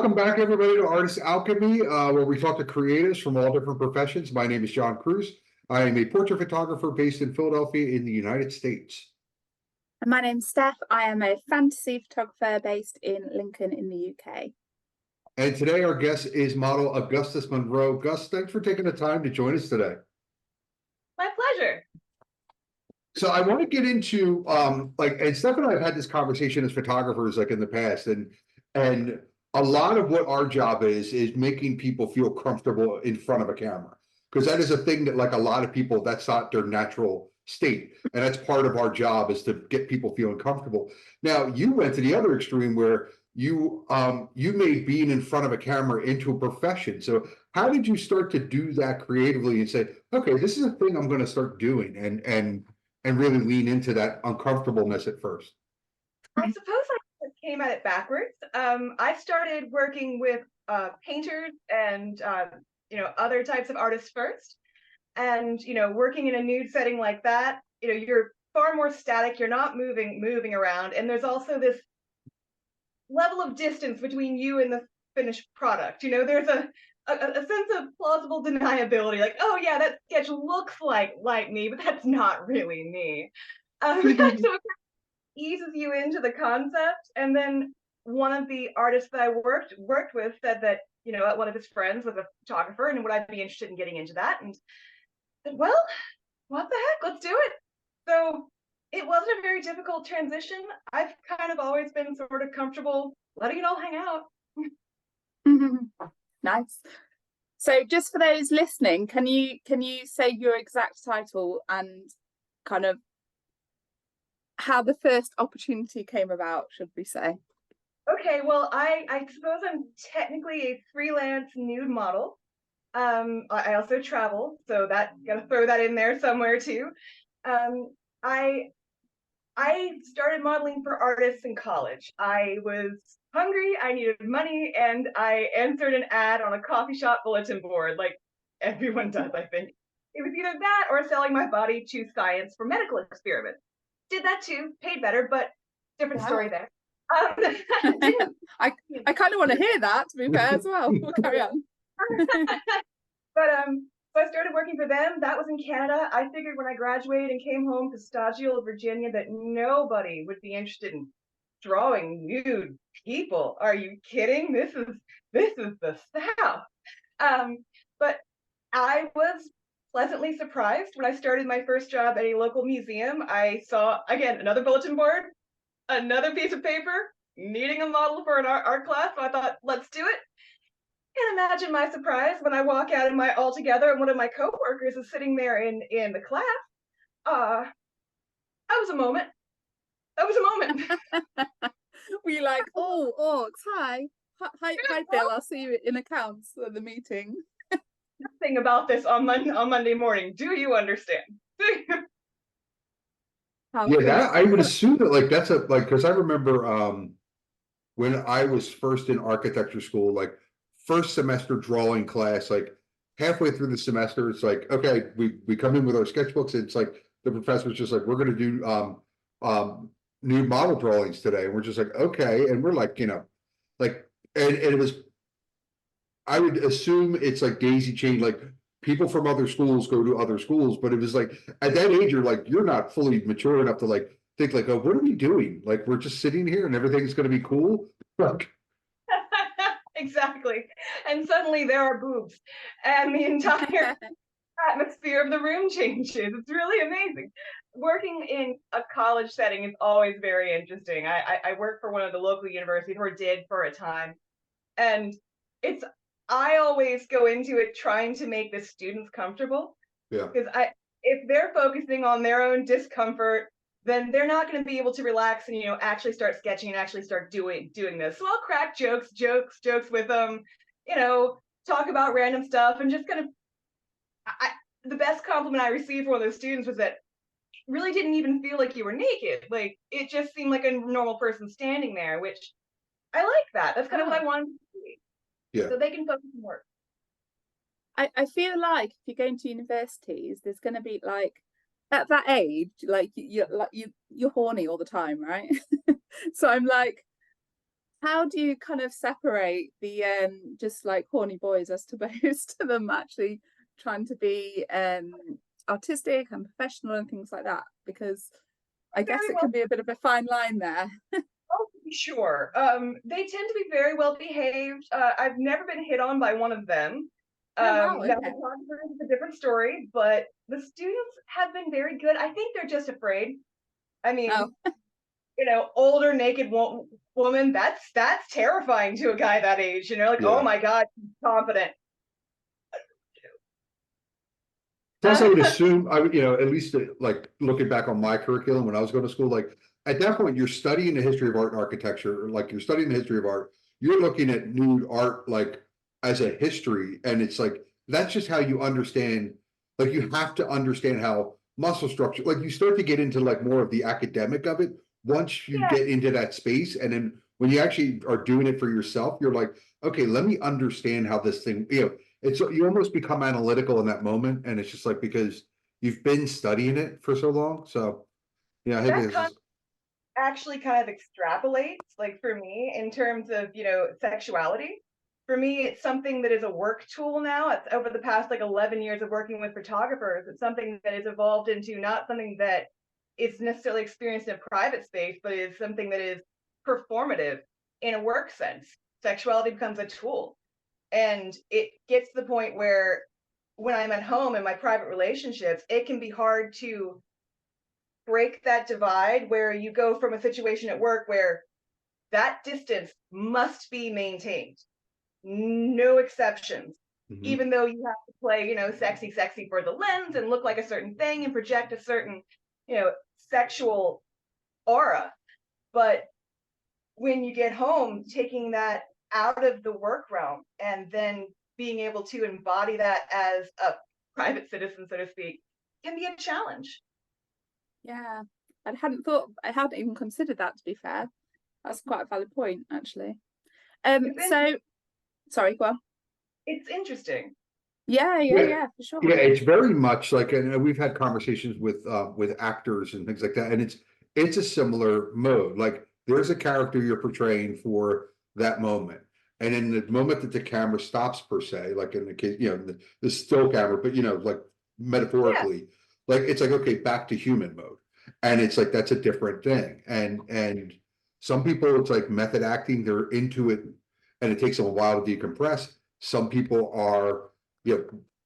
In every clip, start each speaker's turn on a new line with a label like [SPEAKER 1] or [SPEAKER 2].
[SPEAKER 1] Welcome back, everybody, to Artist Alchemy, where we talk to creatives from all different professions. My name is John Cruz. I am a portrait photographer based in Philadelphia in the United States.
[SPEAKER 2] And my name's Steph. I am a fantasy photographer based in Lincoln in the UK.
[SPEAKER 1] And today our guest is model Augusta Monroe. Gus, thanks for taking the time to join us today.
[SPEAKER 3] My pleasure.
[SPEAKER 1] So I want to get into and Steph and I have had this conversation as photographers in the past, and a lot of what our job is making people feel comfortable in front of a camera, because that is a thing that a lot of people, that's not their natural state, and that's part of our job, is to get people feeling comfortable. Now you went to the other extreme where you made being in front of a camera into a profession. So how did you start to do that creatively and say, okay, this is a thing I'm going to start doing, and really lean into that uncomfortableness at first?
[SPEAKER 3] I suppose I came at it backwards. I started working with painters and other types of artists first, and working in a nude setting like that, you're far more static. You're not moving around, and there's also this level of distance between you and the finished product. There's a sense of plausible deniability, like, oh yeah, that sketch looks like me, but that's not really me. So it eases you into the concept. And then one of the artists that I worked with said that one of his friends was a photographer, and would I be interested in getting into that? And I said, well, what the heck, let's do it. So it wasn't a very difficult transition. I've kind of always been sort of comfortable letting it all hang out.
[SPEAKER 2] Nice. So just for those listening, can you say your exact title and kind of how the first opportunity came about, should we say?
[SPEAKER 3] Okay, well, I suppose I'm technically a freelance nude model. I also travel, so that gotta throw that in there somewhere too. I started modeling for artists in college. I was hungry, I needed money, and I answered an ad on a coffee shop bulletin board, like everyone does, I think. It was either that or selling my body to science for medical experiments. Did that too, paid better, but different story there.
[SPEAKER 2] I kind of want to hear that, to be fair, as well. We'll carry on.
[SPEAKER 3] But so I started working for them. That was in Canada. I figured when I graduated and came home to Stagio, Virginia, that nobody would be interested in drawing nude people. Are you kidding? This is the South. But I was pleasantly surprised when I started my first job at a local museum. I saw, again, another bulletin board, another piece of paper, needing a model for an art class. So I thought, let's do it. And imagine my surprise when I walk out in my all together and one of my coworkers is sitting there in the class. That was a moment. That was a moment.
[SPEAKER 2] Were you like, oh, hi, Bill, I'll see you in accounts at the meeting.
[SPEAKER 3] Nothing about this on Monday morning. Do you understand?
[SPEAKER 1] I would assume that that's because I remember when I was first in architecture school, first semester drawing class, halfway through the semester, it's okay, we come in with our sketchbooks, and it's the professor's just we're going to do new model drawings today, and we're just okay, and we're and it was, I would assume it's daisy chain, people from other schools go to other schools, but it was at that age you're not fully mature enough to think oh, what are we doing? We're just sitting here and everything's going to be cool.
[SPEAKER 3] Exactly. And suddenly there are boobs, and the entire atmosphere of the room changes. It's really amazing. Working in a college setting is always very interesting. I work for one of the local universities, or did for a time, and I always go into it trying to make the students comfortable.
[SPEAKER 1] Yeah.
[SPEAKER 3] Because if they're focusing on their own discomfort, then they're not going to be able to relax and actually start sketching and actually start doing this. So I'll crack jokes with them, talk about random stuff, and just kind of. The best compliment I received from one of those students was that it really didn't even feel like you were naked. It just seemed like a normal person standing there, which I like that. That's kind of what I wanted to see.
[SPEAKER 1] Yeah.
[SPEAKER 3] So they can focus on work.
[SPEAKER 2] I feel like if you're going to universities, there's going to be at that age, you're horny all the time, right? So I'm How do you kind of separate the just like horny boys, I suppose, to them actually trying to be artistic and professional and things like that? Because I guess
[SPEAKER 3] Very
[SPEAKER 2] it
[SPEAKER 3] well.
[SPEAKER 2] can be a bit of a fine line there.
[SPEAKER 3] Oh, sure. They tend to be very well behaved. I've never been hit on by one of them.
[SPEAKER 2] Oh wow,
[SPEAKER 3] Now
[SPEAKER 2] okay.
[SPEAKER 3] the photographers is a different story, but the students have been very good. I think they're just afraid. I
[SPEAKER 2] Oh,
[SPEAKER 3] mean, older naked woman, that's terrifying to a guy that age, like, oh
[SPEAKER 1] Yeah.
[SPEAKER 3] my God, she's confident.
[SPEAKER 1] Plus, I would assume I would, at least like looking back on my curriculum when I was going to school, like at that point, you're studying the history of art and architecture, or like you're studying the history of art. You're looking at nude art like as a history, and it's like that's just how you understand. Like you have to understand how muscle structure. Like you start to get into like more of the academic of it once you
[SPEAKER 3] Yeah,
[SPEAKER 1] get into that space, and then when you actually are doing it for yourself, you're like, okay, let me understand how this thing. It's you almost become analytical in that moment, and it's just like because you've been studying it for so long. So yeah, I think
[SPEAKER 3] that
[SPEAKER 1] this is
[SPEAKER 3] actually kind of extrapolates, like for me, in terms of, sexuality. For me, it's something that is a work tool now. It's over the past like 11 years of working with photographers. It's something that has evolved into not something that is necessarily experienced in a private space, but is something that is performative in a work sense. Sexuality becomes a tool. And it gets to the point where when I'm at home in my private relationships, it can be hard to break that divide where you go from a situation at work where that distance must be maintained, no exceptions,
[SPEAKER 1] mhm.
[SPEAKER 3] even though you have to play, sexy for the lens and look like a certain thing and project a certain, sexual aura. But when you get home, taking that out of the work realm and then being able to embody that as a private citizen, so to speak, can be a challenge.
[SPEAKER 2] yeah. I hadn't even considered that, to be fair. That's quite a valid point, actually.
[SPEAKER 3] It's in,
[SPEAKER 2] So sorry, go on.
[SPEAKER 3] it's interesting.
[SPEAKER 1] Yeah,
[SPEAKER 2] Yeah, for sure.
[SPEAKER 1] yeah, it's very much like, and we've had conversations with actors and things like that, and it's a similar mode. Like there's a character you're portraying for that moment, and in the moment that the camera stops, per se, like in the case, the still camera, but like
[SPEAKER 3] Yeah,
[SPEAKER 1] metaphorically, like it's like okay, back to human mode, and it's like that's a different thing, and some people it's like method acting, they're into it, and it takes them a while to decompress. Some people are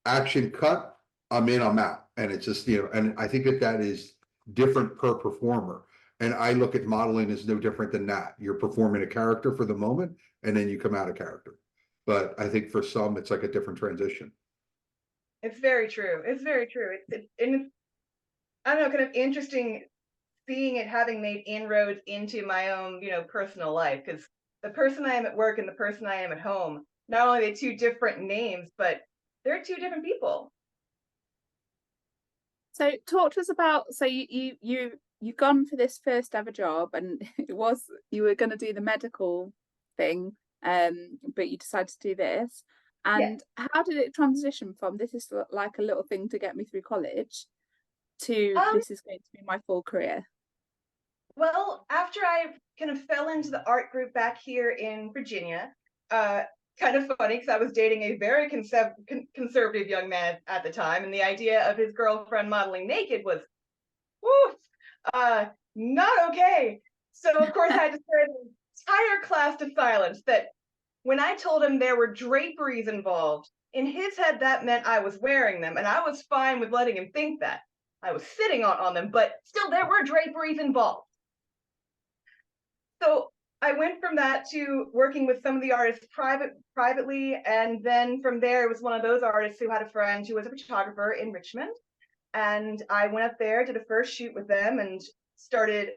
[SPEAKER 1] action cut, I'm in, I'm out. And it's just, and I think that is different per performer. And I look at modeling as no different than that. You're performing a character for the moment and then you come out of character. But I think for some, it's like a different transition.
[SPEAKER 3] it's very true. It's very true. And it's, I don't know, kind of interesting seeing it having made inroads into my own, personal life. Because the person I am at work and the person I am at home, not only are they two different names, but they're two different people.
[SPEAKER 2] So talk to us about, so you've gone for this first ever job, and it was, you were going to do the medical thing, but you decided to do this.
[SPEAKER 3] Yeah.
[SPEAKER 2] And how did it transition from this is like a little thing to get me through college to
[SPEAKER 3] Um,
[SPEAKER 2] this is going to be my full career?
[SPEAKER 3] well, after I kind of fell into the art group back here in Virginia, uh, kind of funny because I was dating a very conservative young man at the time, and the idea of his girlfriend modeling naked was, woo, uh, not okay. So of course I had to swear the entire class to silence that when I told him there were draperies involved, in his head that meant I was wearing them, and I was fine with letting him think that. I was sitting on them, but still there were draperies involved. So I went from that to working with some of the artists privately, and then from there it was one of those artists who had a friend who was a photographer in Richmond, and I went up there, did a first shoot with them, and started,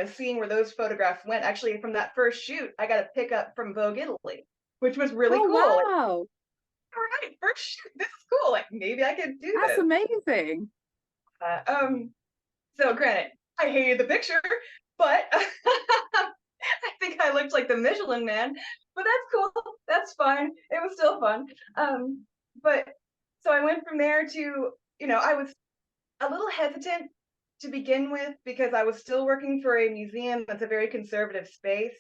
[SPEAKER 3] seeing where those photographs went. Actually, from that first shoot, I got a pickup from Vogue Italy, which was really
[SPEAKER 2] Oh
[SPEAKER 3] cool. Like,
[SPEAKER 2] wow,
[SPEAKER 3] all right, first shoot, this is cool. Like maybe I could do
[SPEAKER 2] that's
[SPEAKER 3] this.
[SPEAKER 2] amazing.
[SPEAKER 3] Uh, um, so granted, I hated the picture, but I think I looked like the Michelin Man. But that's cool. That's fine. It was still fun. But so I went from there to, I was a little hesitant to begin with because I was still working for a museum that's a very conservative space.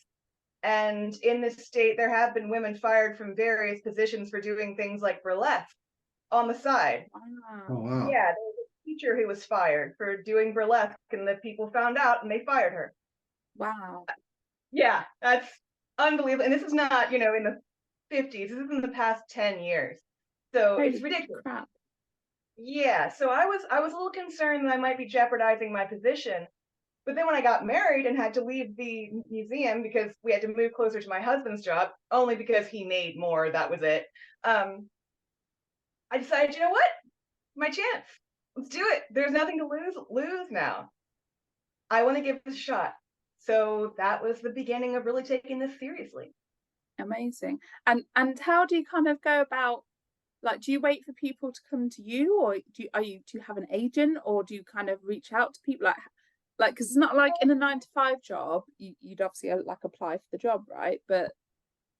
[SPEAKER 3] And in this state, there have been women fired from various positions for doing things like burlesque on the side.
[SPEAKER 1] Oh,
[SPEAKER 2] Wow.
[SPEAKER 1] wow.
[SPEAKER 3] Yeah, there was a teacher who was fired for doing burlesque, and the people found out and they fired her.
[SPEAKER 2] Wow.
[SPEAKER 3] Yeah, that's unbelievable. And this is not, in the 50s. This is in the past 10 years. So it's
[SPEAKER 2] Holy
[SPEAKER 3] ridiculous.
[SPEAKER 2] crap.
[SPEAKER 3] Yeah, so I was a little concerned that I might be jeopardizing my position. But then when I got married and had to leave the museum because we had to move closer to my husband's job, only because he made more, that was it. I decided, you know what? My chance. Let's do it. There's nothing to lose now. I want to give this a shot. So that was the beginning of really taking this seriously.
[SPEAKER 2] Amazing. And how do you kind of go about, like, do you wait for people to come to you, or do you have an agent, or do you kind of reach out to people, like because it's not like in a 9 to 5 job you'd obviously like apply for the job, right? But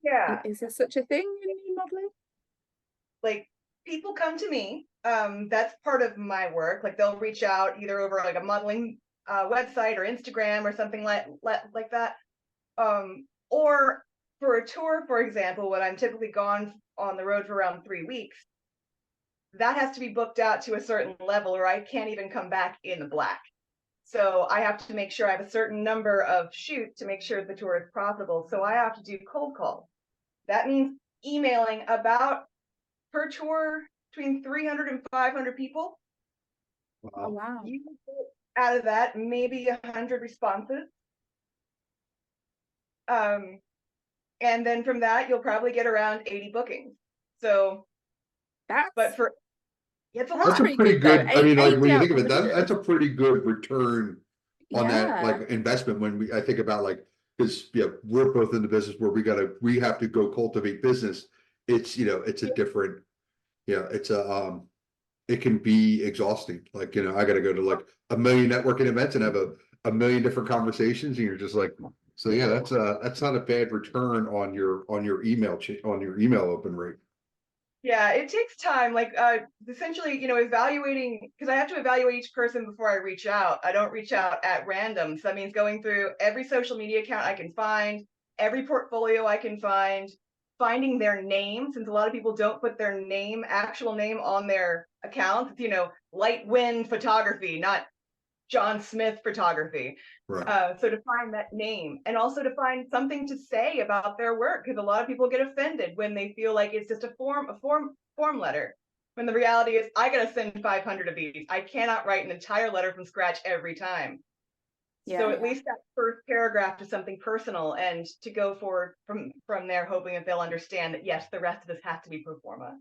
[SPEAKER 3] Yeah,
[SPEAKER 2] is there such a thing in new modeling?
[SPEAKER 3] like people come to me. That's part of my work. Like they'll reach out either over like a modeling website or Instagram or something like that. Or for a tour, for example, when I'm typically gone on the road for around 3 weeks, that has to be booked out to a certain level or I can't even come back in the black. So I have to make sure I have a certain number of shoots to make sure the tour is profitable. So I have to do cold calls. That means emailing about per tour between 300 and 500 people.
[SPEAKER 2] Oh
[SPEAKER 1] Wow.
[SPEAKER 2] wow.
[SPEAKER 3] You can get out of that maybe 100 responses. And then from that, you'll probably get around 80 bookings. So,
[SPEAKER 2] That's
[SPEAKER 3] but for it's a
[SPEAKER 1] That's
[SPEAKER 3] lot.
[SPEAKER 1] a
[SPEAKER 2] pretty
[SPEAKER 1] pretty
[SPEAKER 2] good though.
[SPEAKER 1] good, I mean, like when you
[SPEAKER 2] Out
[SPEAKER 1] think of
[SPEAKER 2] of
[SPEAKER 1] it, that's
[SPEAKER 2] 100.
[SPEAKER 1] a pretty good return on that
[SPEAKER 2] Yeah.
[SPEAKER 1] like investment when I think about like, because we're both in the business where we have to go cultivate business. It's, it's a different, it's it can be exhausting. Like, I gotta go to like a million networking events and have a million different conversations, and you're just like, so yeah, that's not a bad return on your email open rate.
[SPEAKER 3] Yeah, it takes time. Like essentially, evaluating because I have to evaluate each person before I reach out. I don't reach out at random. So that means going through every social media account I can find, every portfolio I can find, finding their name, since a lot of people don't put their actual name on their accounts. Light wind photography, not John Smith photography.
[SPEAKER 1] Right.
[SPEAKER 3] So to find that name and also to find something to say about their work, because a lot of people get offended when they feel like it's just a form letter. When the reality is, I gotta send 500 of these. I cannot write an entire letter from scratch every time. So at least that first paragraph is something personal, and to go forward from there, hoping that they'll understand that yes, the rest of this has to be pro forma.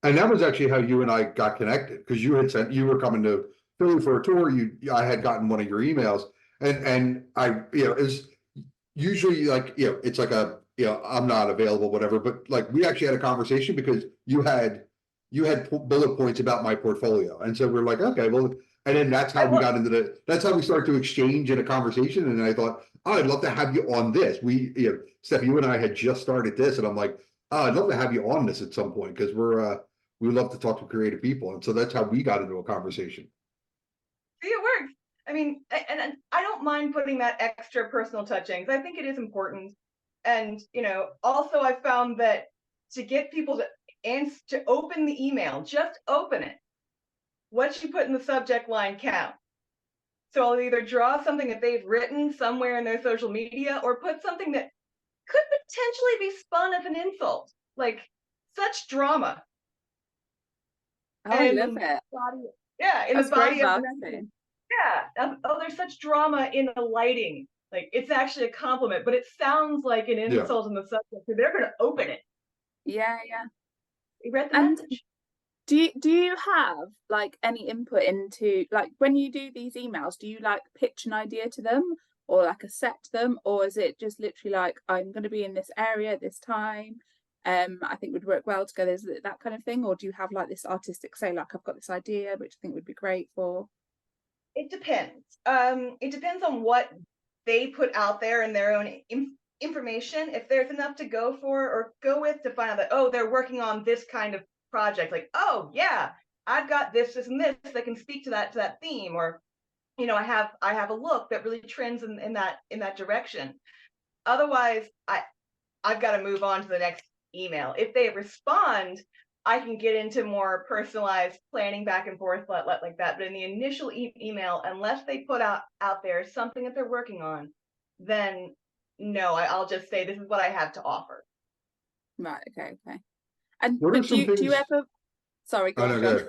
[SPEAKER 1] And that was actually how you and I got connected, because you were coming to Philly for a tour. I had gotten one of your emails, and I, is usually like, it's like I'm not available, whatever. But like we actually had a conversation because you had bullet points about my portfolio, and so we're like, okay, well, and then that's how that's how we started to exchange in a conversation. And I thought, oh, I'd love to have you on this. Steph, you and I had just started this, and I'm like, oh, I'd love to have you on this at some point because we love to talk to creative people. And so that's how we got into a conversation.
[SPEAKER 3] See, it works. I mean, and I don't mind putting that extra personal touch in because I think it is important. And also I found that to get people to open the email, just open it. What you put in the subject line counts. So I'll either draw something that they've written somewhere in their social media or put something that could potentially be spun as an insult, like such drama.
[SPEAKER 2] Oh, I
[SPEAKER 3] And
[SPEAKER 2] love it.
[SPEAKER 3] in
[SPEAKER 2] That's
[SPEAKER 3] the
[SPEAKER 2] great
[SPEAKER 3] body of the message.
[SPEAKER 2] marketing.
[SPEAKER 3] Yeah. Oh, there's such drama in the lighting. Like it's actually a compliment, but it sounds like an insult in the subject. So they're going to open it.
[SPEAKER 2] Yeah.
[SPEAKER 3] You read the
[SPEAKER 2] And
[SPEAKER 3] message.
[SPEAKER 2] do you have like any input into, like, when you do these emails, do you like pitch an idea to them or like a set to them, or is it just literally like, I'm going to be in this area at this time, I think would work well together? Is it that kind of thing, or do you have like this artistic say, like, I've got this idea which I think would be great for?
[SPEAKER 3] It depends. It depends on what they put out there in their own information. If there's enough to go for or go with to find out that, oh, they're working on this kind of project, like, oh yeah, I've got this and this that can speak to that theme, or I have a look that really trends in that direction. Otherwise, I've got to move on to the next email. If they respond, I can get into more personalized planning back and forth like that. But in the initial email, unless they put out there something that they're working on, then no, I'll just say this is what I have to offer.
[SPEAKER 2] Right. Okay. Okay. And
[SPEAKER 1] What are
[SPEAKER 2] but
[SPEAKER 1] some
[SPEAKER 2] do you
[SPEAKER 1] things?
[SPEAKER 2] ever? Sorry, go
[SPEAKER 1] Oh
[SPEAKER 2] on,
[SPEAKER 1] no,
[SPEAKER 2] John.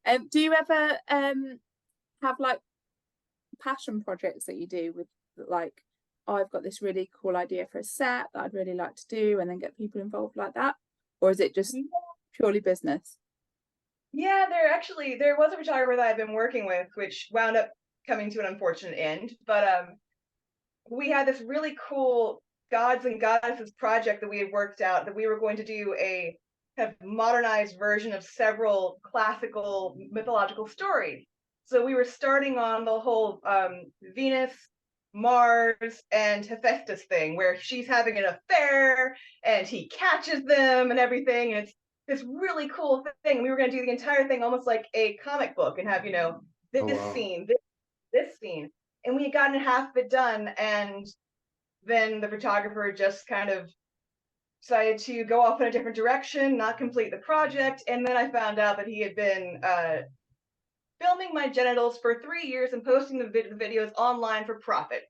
[SPEAKER 1] good.
[SPEAKER 2] Do you ever have like passion projects that you do with like, oh, I've got this really cool idea for a set that I'd really like to do, and then get people involved like that, or is it just purely business?
[SPEAKER 3] Yeah, there was a photographer that I've been working with, which wound up coming to an unfortunate end. But we had this really cool gods and goddesses project that we had worked out, that we were going to do a kind of modernized version of several classical mythological stories. So we were starting on the whole Venus, Mars, and Hephaestus thing, where she's having an affair and he catches them and everything. And it's this really cool thing. We were going to do the entire thing almost like a comic book and have,
[SPEAKER 1] Oh
[SPEAKER 3] this
[SPEAKER 1] wow.
[SPEAKER 3] scene, this scene. And we had gotten half of it done. And then the photographer just kind of decided to go off in a different direction, not complete the project. And then I found out that he had been filming my genitals for 3 years and posting the videos online for profit.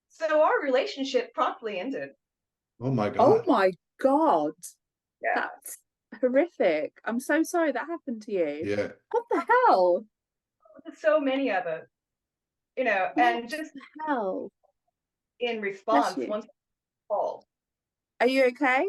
[SPEAKER 3] So our relationship promptly ended.
[SPEAKER 1] Oh my
[SPEAKER 2] Oh
[SPEAKER 1] God.
[SPEAKER 2] my God,
[SPEAKER 3] Yeah.
[SPEAKER 2] that's horrific. I'm so sorry that happened to you.
[SPEAKER 1] Yeah.
[SPEAKER 2] What the hell?
[SPEAKER 3] So many of us,
[SPEAKER 2] What
[SPEAKER 3] and just
[SPEAKER 2] the hell?
[SPEAKER 3] in
[SPEAKER 2] Bless
[SPEAKER 3] response,
[SPEAKER 2] you.
[SPEAKER 3] once called.
[SPEAKER 2] Are you okay?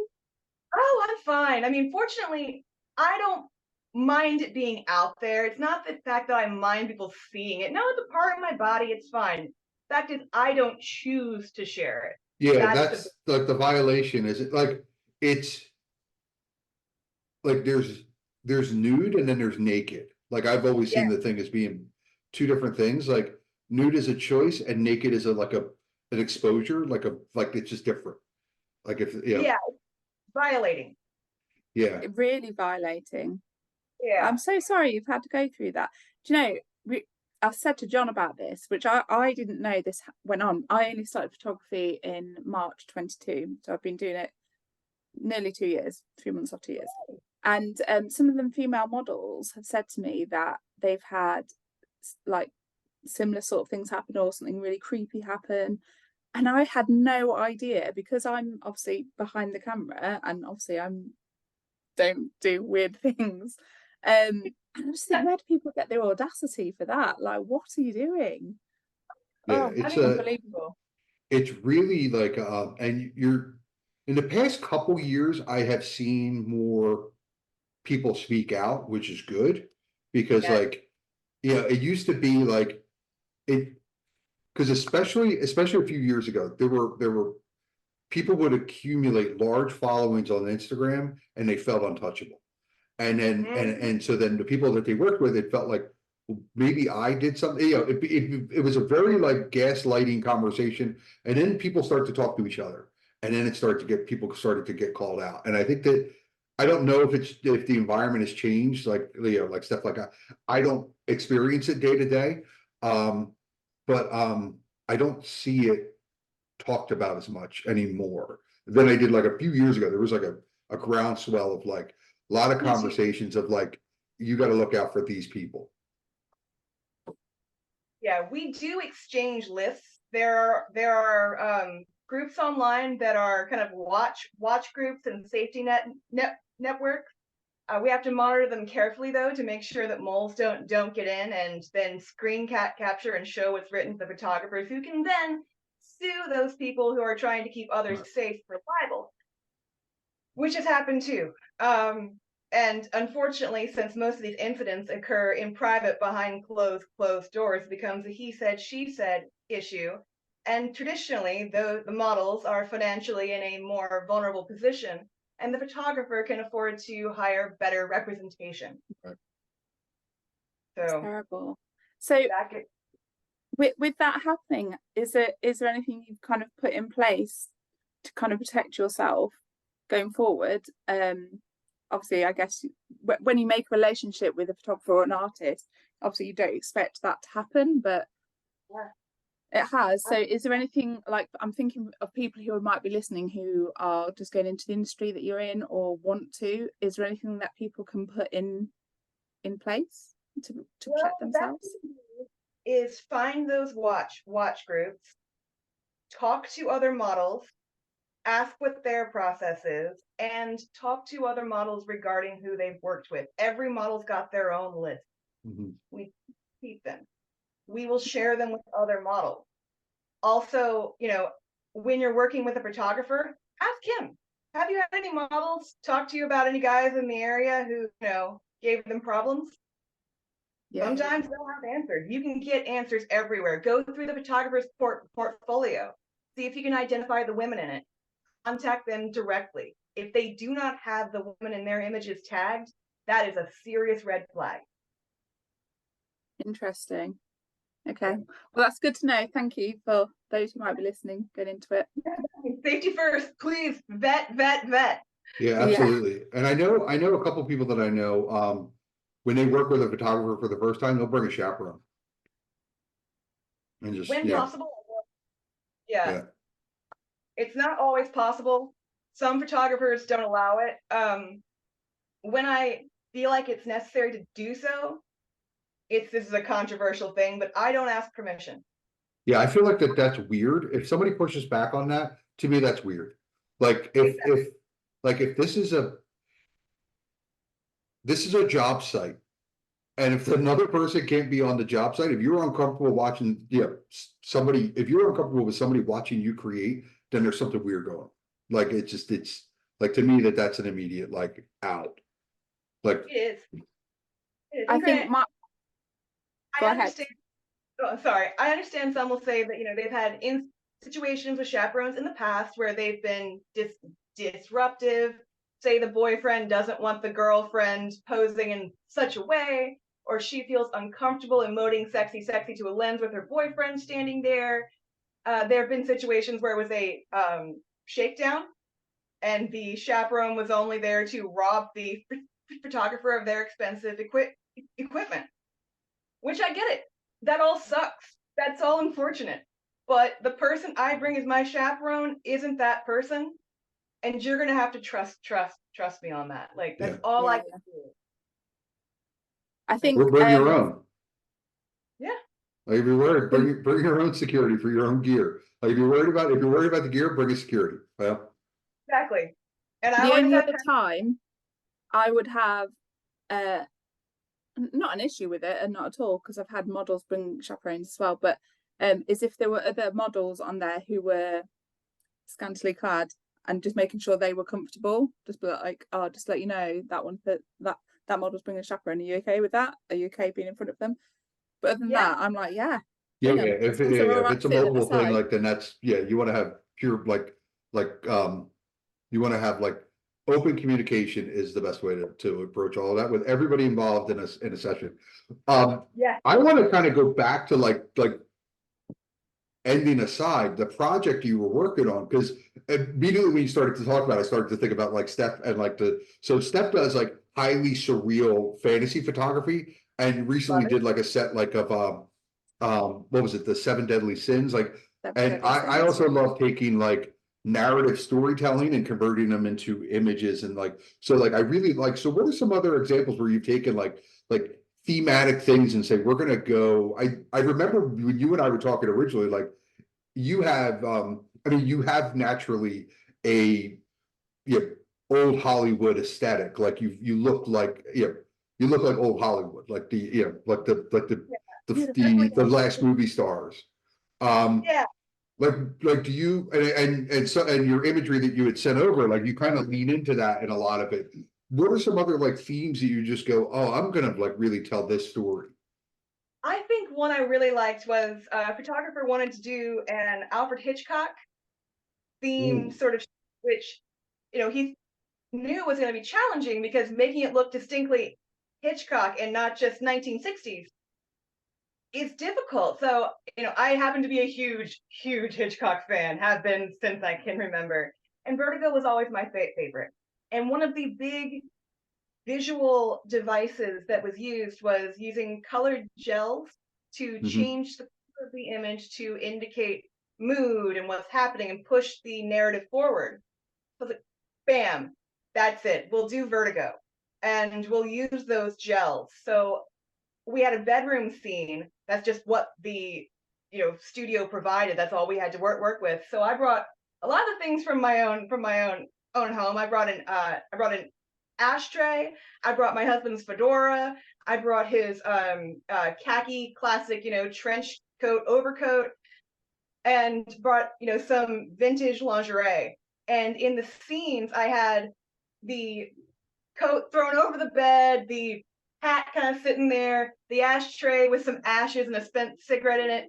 [SPEAKER 3] Oh, I'm fine. I mean, fortunately, I don't mind it being out there. It's not the fact that I mind people seeing it. No, it's a part of my body. It's fine. Fact is, I don't choose to share it.
[SPEAKER 1] Yeah,
[SPEAKER 3] That's the
[SPEAKER 1] that's like the violation. Is it like it's like there's nude and then there's naked. Like I've always
[SPEAKER 3] yeah,
[SPEAKER 1] seen the thing as being two different things. Like nude is a choice and naked is like an exposure, like it's just different. Like if
[SPEAKER 3] yeah, violating.
[SPEAKER 1] yeah,
[SPEAKER 2] Really violating.
[SPEAKER 3] Yeah.
[SPEAKER 2] I'm so sorry you've had to go through that. Do you know, I've said to John about this, which I didn't know this went on. I only started photography in March 22. So I've been doing it nearly 2 years, 3 months or 2 years. And some of them female models have said to me that they've had like similar sort of things happen or something really creepy happen. And I had no idea because I'm obviously behind the camera and obviously I'm don't do weird things. And I just think, where do people get their audacity for that? Like, what are you doing?
[SPEAKER 1] yeah.
[SPEAKER 2] Oh,
[SPEAKER 1] It's
[SPEAKER 2] unbelievable.
[SPEAKER 1] it's really like and you're in the past couple years, I have seen more people speak out, which is good because
[SPEAKER 3] Yeah.
[SPEAKER 1] like it used to be like it because especially a few years ago, there were people would accumulate large followings on Instagram and they felt untouchable. And then
[SPEAKER 3] Mhm.
[SPEAKER 1] and so then the people that they worked with, it felt like well, maybe I did something. It was a very like gaslighting conversation, and then people start to talk to each other, and then it started to get people started to get called out. And I think that I don't know if the environment has changed, like like stuff like that. I don't experience it day to day, but I don't see it talked about as much anymore than I did like a few years ago. There was like a groundswell of like a lot of
[SPEAKER 3] Me too.
[SPEAKER 1] conversations of like, you got to look out for these people.
[SPEAKER 3] Yeah, we do exchange lists. There are groups online that are kind of watch groups and safety networks. We have to monitor them carefully though to make sure that moles don't get in, and then screen capture and show what's written to the photographers, who can then sue those people who are trying to keep others safe for libel, which has happened too. And unfortunately, since most of these incidents occur in private behind closed doors, it becomes a he said, she said issue. And traditionally, the models are financially in a more vulnerable position, and the photographer can afford to hire better representation.
[SPEAKER 1] Right.
[SPEAKER 2] It's
[SPEAKER 3] So
[SPEAKER 2] terrible. So
[SPEAKER 3] that could,
[SPEAKER 2] with that happening, is there anything you've kind of put in place to kind of protect yourself going forward? Obviously, I guess when you make a relationship with a photographer or an artist, obviously you don't expect that to happen, but
[SPEAKER 3] yeah.
[SPEAKER 2] It has. So is there anything, like, I'm thinking of people who might be listening who are just going into the industry that you're in or want to, is there anything that people can put in place to protect
[SPEAKER 3] Well, that
[SPEAKER 2] themselves?
[SPEAKER 3] is find those watch groups, talk to other models, ask what their process is, and talk to other models regarding who they've worked with. Every model's got their own list.
[SPEAKER 1] Mhm.
[SPEAKER 3] We keep them. We will share them with other models. Also, when you're working with a photographer, ask him, have you had any models talk to you about any guys in the area who, gave them problems?
[SPEAKER 2] Yeah.
[SPEAKER 3] Sometimes they'll have answers. You can get answers everywhere. Go through the photographer's portfolio. See if you can identify the women in it. Contact them directly. If they do not have the women in their images tagged, that is a serious red flag.
[SPEAKER 2] Interesting. Okay. Well, that's good to know. Thank you for those who might be listening, going into it.
[SPEAKER 3] Safety first, please. Vet.
[SPEAKER 1] Yeah, absolutely. And I know a couple people that I know, when they work with a photographer for the first time, they'll bring a chaperone. And just,
[SPEAKER 3] When possible. Yeah.
[SPEAKER 1] yeah.
[SPEAKER 3] It's not always possible. Some photographers don't allow it. When I feel like it's necessary to do so, this is a controversial thing, but I don't ask permission.
[SPEAKER 1] Yeah, I feel like that's weird. If somebody pushes back on that, to me, that's weird. Like if this is a job site, and if another person can't be on the job site, if you're uncomfortable watching, somebody, if you're uncomfortable with somebody watching you create, then there's something weird going. Like it's like, to me, that's an immediate like out. Like
[SPEAKER 3] It is.
[SPEAKER 2] I think
[SPEAKER 3] I
[SPEAKER 2] go ahead.
[SPEAKER 3] understand. Oh, sorry. I understand some will say that, they've had in situations with chaperones in the past where they've been disruptive. Say the boyfriend doesn't want the girlfriend posing in such a way, or she feels uncomfortable emoting sexy to a lens with her boyfriend standing there. There have been situations where it was a shakedown, and the chaperone was only there to rob the photographer of their expensive equipment, which I get it. That all sucks. That's all unfortunate. But the person I bring as my chaperone isn't that person, and you're gonna have to trust me on that. Like, that's all I can do.
[SPEAKER 2] I think
[SPEAKER 1] bring your own.
[SPEAKER 3] Yeah.
[SPEAKER 1] Like, if you're worried, bring your own security for your own gear. Like, if you're worried about the gear, bring a security. Well,
[SPEAKER 3] Exactly. And I
[SPEAKER 2] the
[SPEAKER 3] always
[SPEAKER 2] only
[SPEAKER 3] have
[SPEAKER 2] other time I would have not an issue with it, and not at all, because I've had models bring chaperones as well, but is if there were other models on there who were scantily clad, and just making sure they were comfortable. Just be like, oh, just let you know that model's bringing a chaperone. Are you okay with that? Are you okay being in front of them? But other than that, I'm like,
[SPEAKER 1] yeah.
[SPEAKER 2] If
[SPEAKER 1] If it's a mobile thing, like, then that's, you want to have pure you want to have like open communication is the best way to approach all of that with everybody involved in a session. I want to kind of go back to like ending aside the project you were working on, because immediately when you started to talk about it, I started to think about like Steph and like so Steph does like highly surreal fantasy photography, and recently did like a set like of what was it, the Seven Deadly Sins, like, and I also love taking like narrative storytelling and converting them into images, and like, so like I really like, so what are some other examples where you've taken like thematic things and say we're gonna go, I remember when you and I were talking originally, like you have you have naturally a old Hollywood aesthetic, like you look like you look like old Hollywood, like like the last movie stars.
[SPEAKER 3] Yeah.
[SPEAKER 1] Like do you, and your imagery that you had sent over, like you kind of lean into that in a lot of it. What are some other like themes that you just go, oh, I'm gonna like really tell this story?
[SPEAKER 3] I think one I really liked was a photographer wanted to do an Alfred Hitchcock theme, sort of, which he knew was going to be challenging because making it look distinctly Hitchcock and not just 1960s is difficult. So, I happen to be a huge Hitchcock fan, have been since I can remember. And Vertigo was always my favorite. And one of the big visual devices that was used was using colored gels to change the of the image to indicate mood and what's happening and push the narrative forward. So I was like, bam, that's it. We'll do vertigo and we'll use those gels. So we had a bedroom scene. That's just what the studio provided. That's all we had to work with. So I brought a lot of things from my own home. I brought an ashtray. I brought my husband's fedora. I brought his khaki classic, trench coat overcoat, and brought some vintage lingerie. And in the scenes, I had the coat thrown over the bed, the hat kind of sitting there, the ashtray with some ashes and a spent cigarette in it,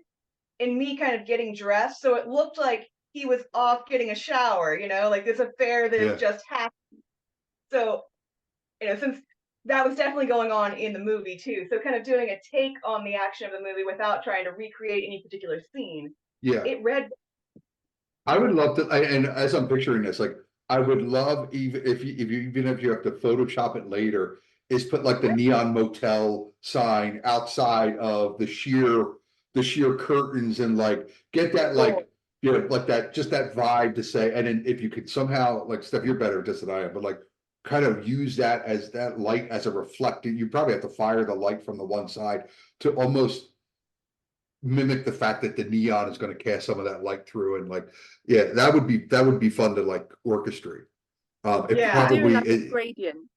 [SPEAKER 3] and me kind of getting dressed. So it looked like he was off getting a shower, like this affair that has just happened. So, since that was definitely going on in the movie too. So kind of doing a take on the action of the movie without trying to recreate any particular scene.
[SPEAKER 1] Yeah.
[SPEAKER 3] It read.
[SPEAKER 1] I would love to, and as I'm picturing this, like I would love even if you have to Photoshop it later, is put like the neon motel sign outside of the sheer curtains and like get that like like that just that vibe to say, and then if you could somehow like Steph, you're better at this than I am, but like kind of use that as that light as a reflecting. You probably have to fire the light from the one side to almost mimic the fact that the neon is going to cast some of that light through, and like that would be fun to like orchestrate. It probably
[SPEAKER 2] like a gradient.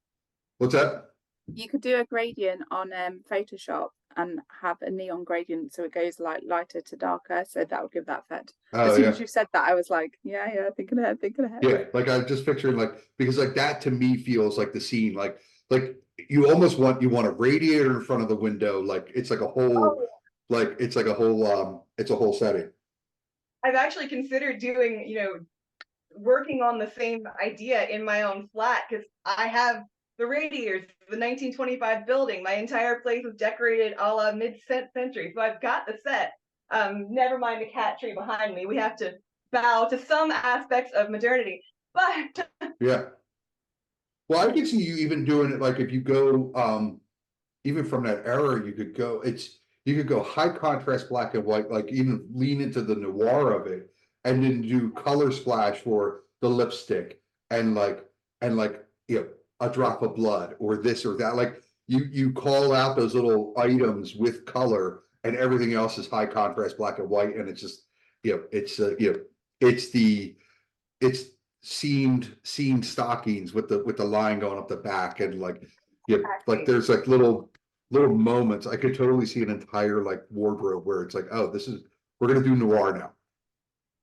[SPEAKER 1] What's that?
[SPEAKER 2] You could do a gradient on Photoshop and have a neon gradient so it goes like lighter to darker, so that would give that effect. As soon as you said that, I was like, yeah, thinking ahead.
[SPEAKER 1] Yeah, like I was just picturing like, because like that to me feels like the scene, like you almost want a radiator in front of the window, like it's like a whole like it's like a whole it's a whole setting.
[SPEAKER 3] I've actually considered doing, working on the same idea in my own flat, because I have the radiators, the 1925 building. My entire place is decorated a la mid-century, so I've got the set. Never mind the cat tree behind me. We have to bow to some aspects of modernity, but
[SPEAKER 1] yeah. Well, I could see you even doing it like if you go even from that era, you could go high contrast black and white, like even lean into the noir of it, and then do color splash for the lipstick and like a drop of blood or this or that. Like you call out those little items with color, and everything else is high contrast black and white, and it's just it's seamed stockings with the line going up the back, and like like there's like little moments. I could totally see an entire like wardrobe where it's like, oh, we're gonna do noir now.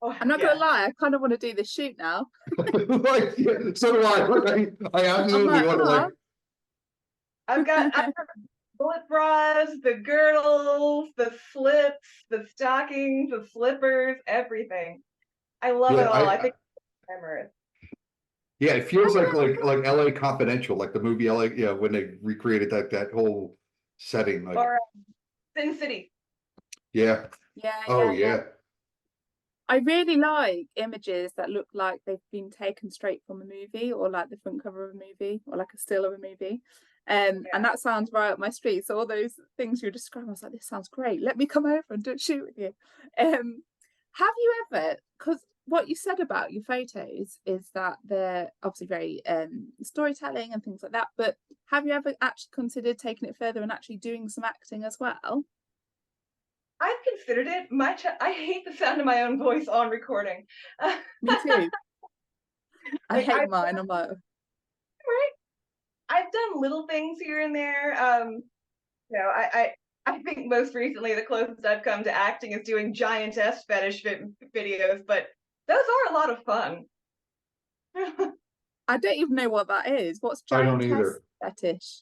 [SPEAKER 2] I'm not gonna lie, I kind of want to do this shoot now.
[SPEAKER 1] Like, so do I. Like, I absolutely want to like.
[SPEAKER 3] I've got bullet bras, the girdles, the slips, the stockings, the slippers, everything. I love it all. I think it's glamorous.
[SPEAKER 1] Yeah, it feels like LA Confidential, like the movie LA, when they recreated that whole setting, like
[SPEAKER 3] or Sin City.
[SPEAKER 1] Yeah.
[SPEAKER 2] Yeah. I really like images that look like they've been taken straight from a movie, or like the front cover of a movie, or like a still of a movie. And that sounds right up my street. So all those things you're describing, I was like, this sounds great. Let me come over and do a shoot with you. Have you ever, because what you said about your photos is that they're obviously very storytelling and things like that, but have you ever actually considered taking it further and actually doing some acting as well?
[SPEAKER 3] I've considered it. I hate the sound of my own voice on recording.
[SPEAKER 2] Me too. I hate mine. I'm like,
[SPEAKER 3] right. I've done little things here and there. I think most recently the closest I've come to acting is doing giantess fetish videos, but those are a lot of fun.
[SPEAKER 2] I don't even know what that is. What's giantess fetish?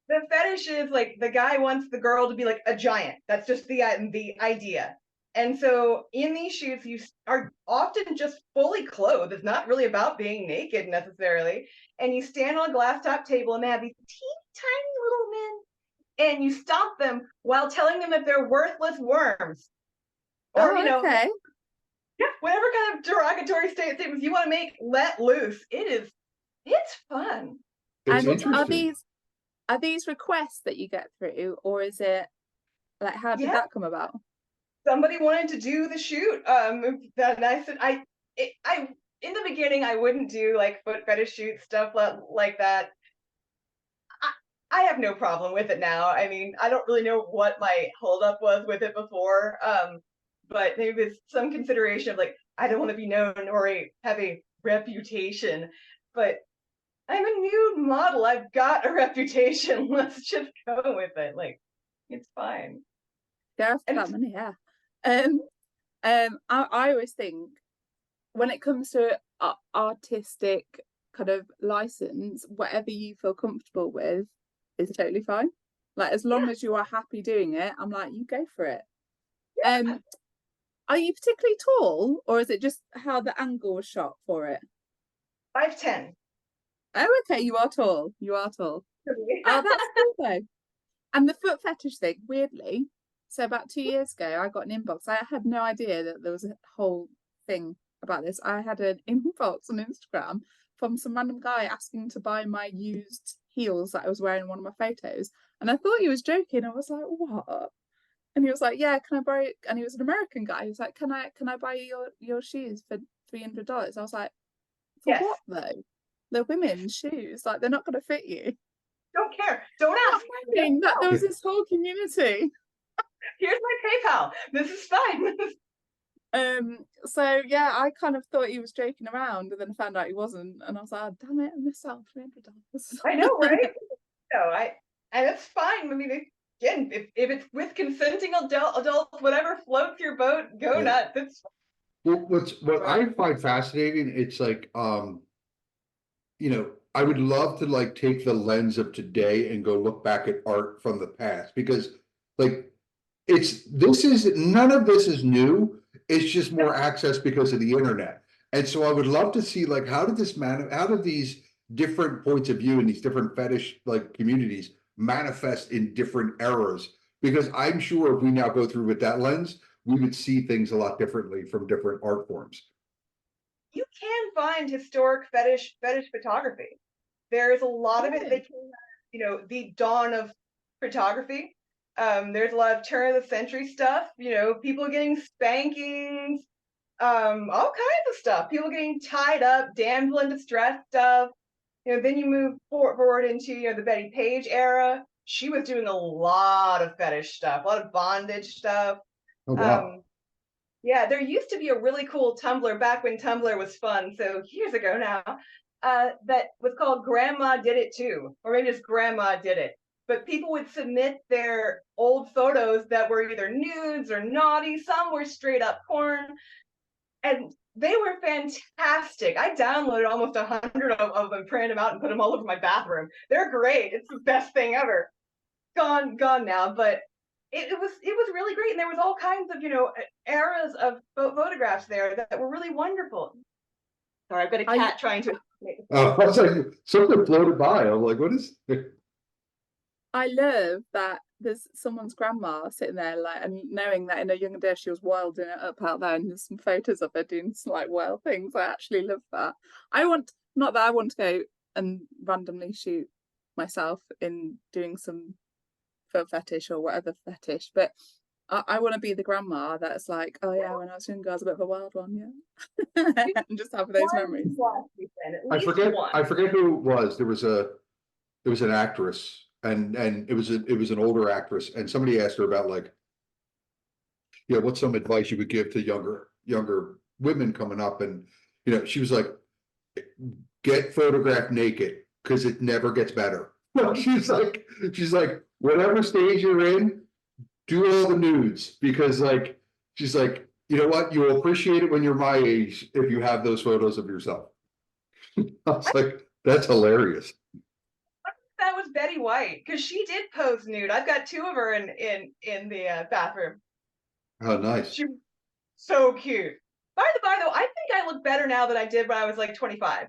[SPEAKER 3] The fetish is like the guy wants the girl to be like a giant. That's just the idea. And so in these shoots, you are often just fully clothed. It's not really about being naked necessarily. And you stand on a glass top table and they have these teeny tiny little men, and you stop them while telling them that they're worthless worms. Or,
[SPEAKER 2] okay.
[SPEAKER 3] Yeah, whatever kind of derogatory statements you want to make, let loose. It's fun.
[SPEAKER 1] It's interesting.
[SPEAKER 2] Are these requests that you get through, or is it like, how did that come about?
[SPEAKER 3] somebody wanted to do the shoot. That I said I in the beginning I wouldn't do like foot fetish shoot stuff like that. I have no problem with it now. I mean, I don't really know what my holdup was with it before. But there was some consideration of like, I don't want to be known or have a reputation. But I'm a nude model. I've got a reputation. Let's just go with it. Like, it's fine.
[SPEAKER 2] There are
[SPEAKER 3] And
[SPEAKER 2] that many, yeah. I always think when it comes to artistic kind of license, whatever you feel comfortable with is totally fine. Like as long as you are happy doing it, I'm like, you go for it.
[SPEAKER 3] yeah.
[SPEAKER 2] Are you particularly tall, or is it just how the angle was shot for it?
[SPEAKER 3] 5'10".
[SPEAKER 2] Oh, okay, you are tall. You are tall. Oh, that's cool though. And the foot fetish thing, weirdly, so about 2 years ago, I got an inbox. I had no idea that there was a whole thing about this. I had an inbox on Instagram from some random guy asking to buy my used heels that I was wearing in one of my photos. And I thought he was joking. I was like, what? And he was like, yeah, can I borrow? And he was an American guy. He was like, can I buy you your shoes for $300? I was like, for
[SPEAKER 3] Yes.
[SPEAKER 2] what though? They're women's shoes. Like they're not going to fit you.
[SPEAKER 3] Don't care. Don't ask.
[SPEAKER 2] That there was this whole community.
[SPEAKER 3] Here's my PayPal. This is fine.
[SPEAKER 2] So yeah, I kind of thought he was joking around, and then found out he wasn't, and I was like, oh, damn it, I missed out $300.
[SPEAKER 3] I know, right? No, and it's fine. I mean, again, if it's with consenting adults, whatever floats your boat, go nuts. It's
[SPEAKER 1] Well, what I find fascinating, it's like, I would love to like take the lens of today and go look back at art from the past because like none of this is new. It's just more access because of the internet. And so I would love to see like how did these different points of view in these different fetish like communities manifest in different eras? Because I'm sure if we now go through with that lens, we would see things a lot differently from different art forms.
[SPEAKER 3] you can find historic fetish photography. There is a lot of it that came out, the dawn of photography. There's a lot of turn of the century stuff, people getting spankings, all kinds of stuff, people getting tied up, damsel in distress stuff. Then you move forward into, the Betty Page era. She was doing a lot of fetish stuff, a lot of bondage stuff.
[SPEAKER 1] Oh, wow.
[SPEAKER 3] Yeah, there used to be a really cool Tumblr back when Tumblr was fun, so years ago now, that was called Grandma Did It Too, or maybe just Grandma Did It. But people would submit their old photos that were either nudes or naughty, some were straight up porn, and they were fantastic. I downloaded almost 100 of them, printed them out, and put them all over my bathroom. They're great. It's the best thing ever. Gone now, but it was really great, and there was all kinds of eras of photographs there that were really wonderful. Sorry, I've got a cat trying to.
[SPEAKER 1] I was like, something floated by. I'm like, what is?
[SPEAKER 2] I love that there's someone's grandma sitting there, like, and knowing that in her younger days she was wilding it up out there, and there's some photos of her doing some like wild things. I actually love that. Not that I want to go and randomly shoot myself in doing some foot fetish or whatever fetish, but I want to be the grandma that's like, oh yeah, when I was younger I was a bit of a wild one, yeah. And just have those memories.
[SPEAKER 1] I forget who it was. There was an actress, and it was an older actress, and somebody asked her about like, what's some advice you would give to younger women coming up, and she was like, get photographed naked because it never gets better. She's like, whatever stage you're in, do all the nudes, because like, she's like, you know what, you'll appreciate it when you're my age if you have those photos of yourself. I was like, that's hilarious.
[SPEAKER 3] That was Betty White, because she did pose nude. I've got two of her in the bathroom.
[SPEAKER 1] Oh, nice.
[SPEAKER 3] She was so cute. By the by, though, I think I look better now than I did when I was like 25.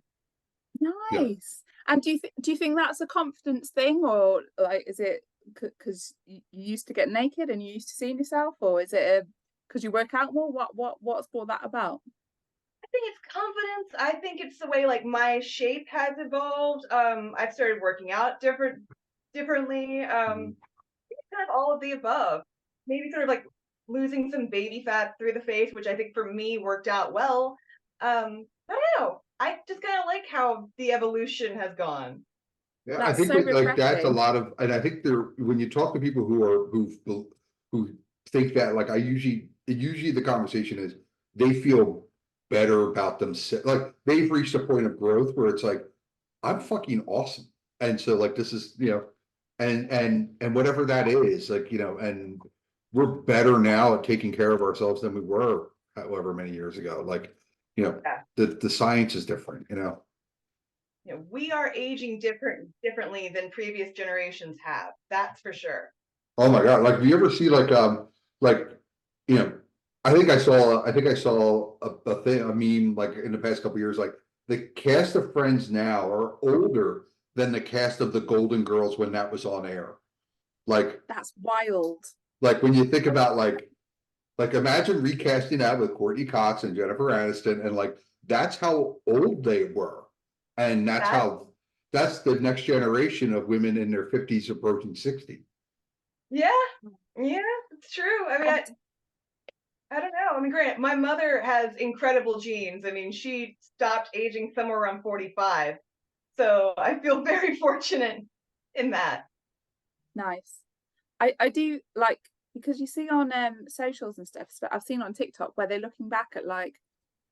[SPEAKER 2] Nice. Yeah. And do you think that's a confidence thing, or like is it because you used to get naked and you used to seeing yourself, or is it because you work out more? What's all that about?
[SPEAKER 3] I think it's confidence. I think it's the way like my shape has evolved. I've started working out differently. Kind of all of the above. Maybe sort of like losing some baby fat through the face, which I think for me worked out well. I don't know. I just kind of like how the evolution has gone.
[SPEAKER 1] Yeah, I
[SPEAKER 2] That's
[SPEAKER 1] think
[SPEAKER 2] so
[SPEAKER 1] like that's a
[SPEAKER 2] refreshing.
[SPEAKER 1] lot of, and I think there, when you talk to people who think that, like usually the conversation is they feel better about themselves, like they've reached a point of growth where it's like, I'm fucking awesome. And so like this is, and whatever that is, like, and we're better now at taking care of ourselves than we were however many years ago. Like,
[SPEAKER 3] Yeah.
[SPEAKER 1] the science is different,
[SPEAKER 3] We are aging differently than previous generations have. That's for sure.
[SPEAKER 1] Oh my God, like, do you ever see like, you know, I think I saw a thing, a meme, like in the past couple years, like the cast of Friends now are older than the cast of the Golden Girls when that was on air. Like,
[SPEAKER 2] That's wild.
[SPEAKER 1] like when you think about like imagine recasting that with Courtney Cox and Jennifer Aniston, and like that's how old they were. And
[SPEAKER 3] That
[SPEAKER 1] that's the next generation of women in their 50s approaching 60.
[SPEAKER 3] yeah, yeah, it's true. I mean, I don't know. I mean, granted, my mother has incredible genes. I mean, she stopped aging somewhere around 45. So I feel very fortunate in that.
[SPEAKER 2] Nice. I do like, because you see on socials and stuff, but I've seen on TikTok where they're looking back at like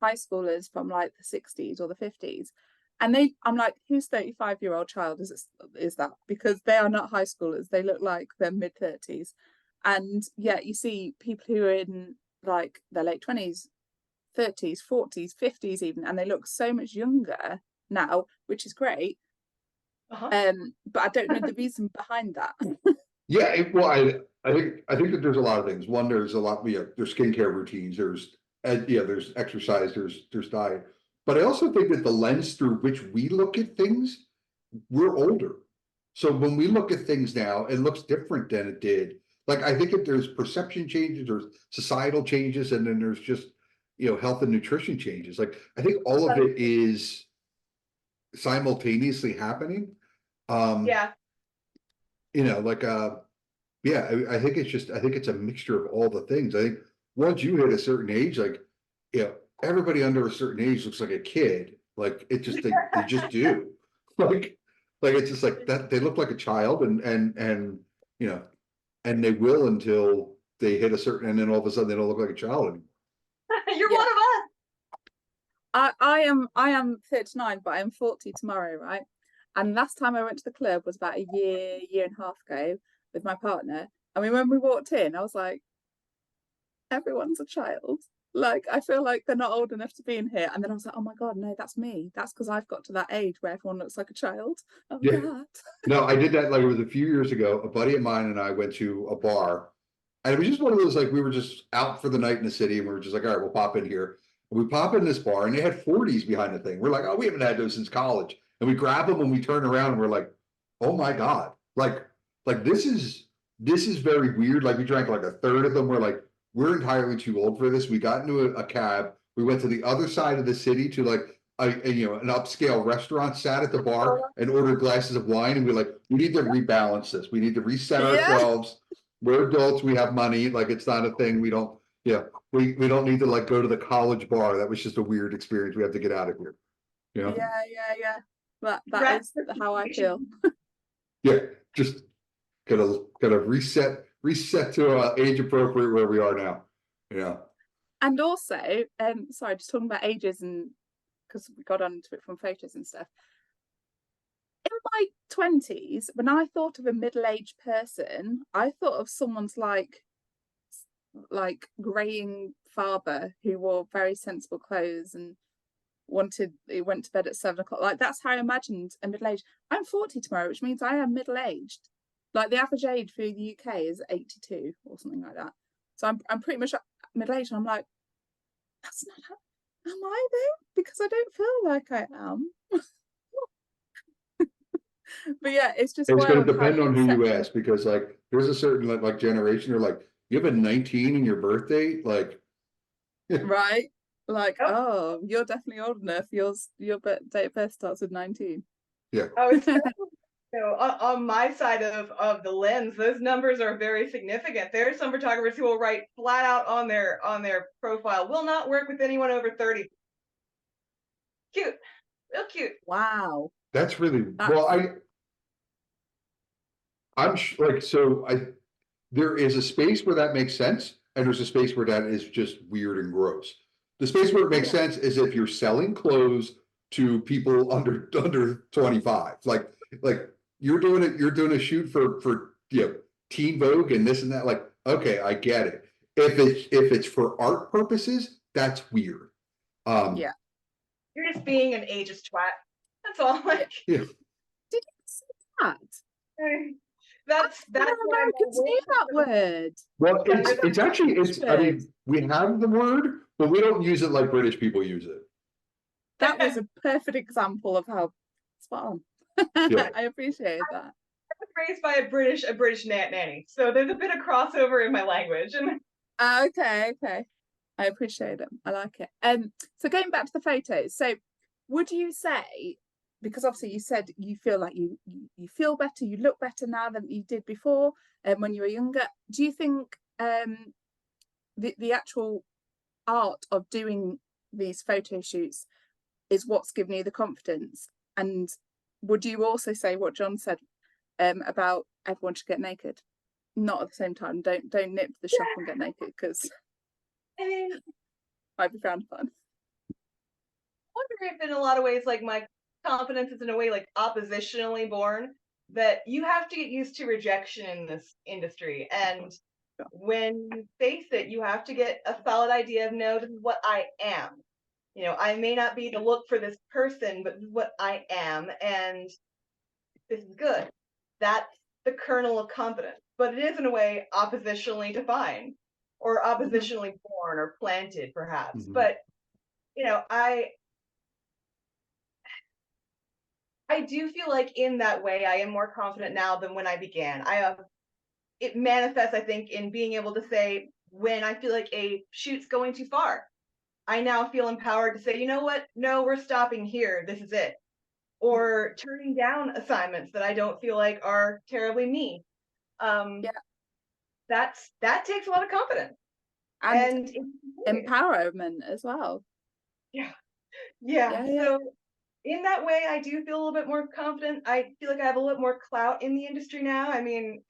[SPEAKER 2] high schoolers from like the 60s or the 50s, and I'm like, whose 35-year-old child is that? Because they are not high schoolers, they look like they're mid-30s. And yeah, you see people who are in like their late 20s, 30s, 40s, 50s even, and they look so much younger now, which is great.
[SPEAKER 3] Uh-huh.
[SPEAKER 2] But I don't know the reason behind that.
[SPEAKER 1] Yeah, well, I think that there's a lot of things. One, there's a lot, there's skincare routines, there's exercise, there's diet. But I also think that the lens through which we look at things, we're older. So when we look at things now, it looks different than it did. Like, I think that there's perception changes, there's societal changes, and then there's just, health and nutrition changes. Like, I think all of it is simultaneously happening. Um,
[SPEAKER 3] Yeah.
[SPEAKER 1] like yeah, I think it's a mixture of all the things. I think once you hit a certain age, like, everybody under a certain age looks like a kid. Like it just they just do. Like it's just like that, they look like a child, and you know, and they will until they hit a certain, and then all of a sudden they don't look like a child anymore.
[SPEAKER 3] You're
[SPEAKER 2] Yeah.
[SPEAKER 3] one of us.
[SPEAKER 2] I am 39, but I'm 40 tomorrow, right? And last time I went to the club was about a year and a half ago with my partner. I mean, when we walked in, I was like, everyone's a child. Like, I feel like they're not old enough to be in here. And then I was like, oh my God, no, that's me. That's because I've got to that age where everyone looks like a child. Oh
[SPEAKER 1] Yeah.
[SPEAKER 2] God.
[SPEAKER 1] No, I did that, like, it was a few years ago. A buddy of mine and I went to a bar, and it was just one of those, like, we were just out for the night in the city, and we were just like, all right, we'll pop in here. And we pop in this bar, and they had 40s behind the thing. We're like, oh, we haven't had those since college. And we grab them and we turn around and we're like, oh my God. Like this is very weird. Like we drank like a third of them. We're like, we're entirely too old for this. We got into a cab. We went to the other side of the city to like an upscale restaurant, sat at the bar and ordered glasses of wine. And we're like, we need to rebalance this. We need to reset
[SPEAKER 2] Yeah.
[SPEAKER 1] ourselves. We're adults. We have money. Like it's not a thing. We don't. Yeah, we don't need to like go to the college bar. That was just a weird experience. We have to get out of here. Yeah.
[SPEAKER 2] Yeah. That
[SPEAKER 3] Right.
[SPEAKER 2] is how I feel.
[SPEAKER 1] Yeah. Just gotta reset to age appropriate where we are now. Yeah.
[SPEAKER 2] And also, sorry, just talking about ages, and because we got onto it from photos and stuff. In my 20s, when I thought of a middle-aged person, I thought of someone's like graying father who wore very sensible clothes and went to bed at 7 o'clock. Like that's how I imagined a middle-aged. I'm 40 tomorrow, which means I am middle-aged. Like the average age for the UK is 82 or something like that. So I'm pretty much middle-aged, and I'm like, that's not how, am I though? Because I don't feel like I am. But yeah, it's just
[SPEAKER 1] It's gonna
[SPEAKER 2] wild how
[SPEAKER 1] depend
[SPEAKER 2] the
[SPEAKER 1] on who you
[SPEAKER 2] perception.
[SPEAKER 1] ask, because like there's a certain like generation, or like you have a 19 in your birthday, like
[SPEAKER 2] Right? Like,
[SPEAKER 3] Oh,
[SPEAKER 2] oh, you're definitely old enough. Your date of birth starts with 19.
[SPEAKER 1] yeah.
[SPEAKER 3] oh, it's On my side of the lens, those numbers are very significant. There are some photographers who will write flat out on their profile, will not work with anyone over 30. Cute, real cute.
[SPEAKER 2] Wow.
[SPEAKER 1] That's really
[SPEAKER 2] That's-
[SPEAKER 1] well. I'm like, so there is a space where that makes sense, and there's a space where that is just weird and gross. The space where it makes sense is if you're selling clothes to people under 25. Like you're doing a shoot for Teen Vogue and this and that. Like, okay, I get it. If it's for art purposes, that's weird.
[SPEAKER 2] Yeah.
[SPEAKER 3] You're just being an ageist twat. That's all. Like,
[SPEAKER 1] Yeah.
[SPEAKER 2] Did you see that?
[SPEAKER 3] that's
[SPEAKER 2] Americans say that word.
[SPEAKER 1] Well, it's actually I mean, we have the word, but we don't use it like British people use it.
[SPEAKER 2] That was a perfect example of how spot on.
[SPEAKER 1] Yeah.
[SPEAKER 2] I appreciate that.
[SPEAKER 3] I was raised by a British nanny, so there's a bit of crossover in my language. And
[SPEAKER 2] Okay. I appreciate it. I like it. So going back to the photos, so would you say, because obviously you said you feel like you feel better, you look better now than you did before, when you were younger. Do you think the actual art of doing these photo shoots is what's given you the confidence? And would you also say what John said about everyone should get naked? Not at the same time. Don't nip to the shop and get naked, because
[SPEAKER 3] I mean,
[SPEAKER 2] might be frowned upon.
[SPEAKER 3] I wonder if in a lot of ways, like, my confidence is in a way like oppositionally born, that you have to get used to rejection in this industry. And when you face it, you have to get a solid idea of, no, this is what I am. I may not be the look for this person, but this is what I am, and this is good. That's the kernel of confidence. But it is in a way oppositionally defined, or oppositionally born, or planted, perhaps. But I do feel like in that way I am more confident now than when I began. It manifests, I think, in being able to say when I feel like a shoot's going too far. I now feel empowered to say, you know what? No, we're stopping here. This is it. Or turning down assignments that I don't feel like are terribly me. That takes a lot of confidence and
[SPEAKER 2] empowerment as well.
[SPEAKER 3] Yeah. So in that way, I do feel a little bit more confident. I feel like I have a little more clout in the industry now. I mean,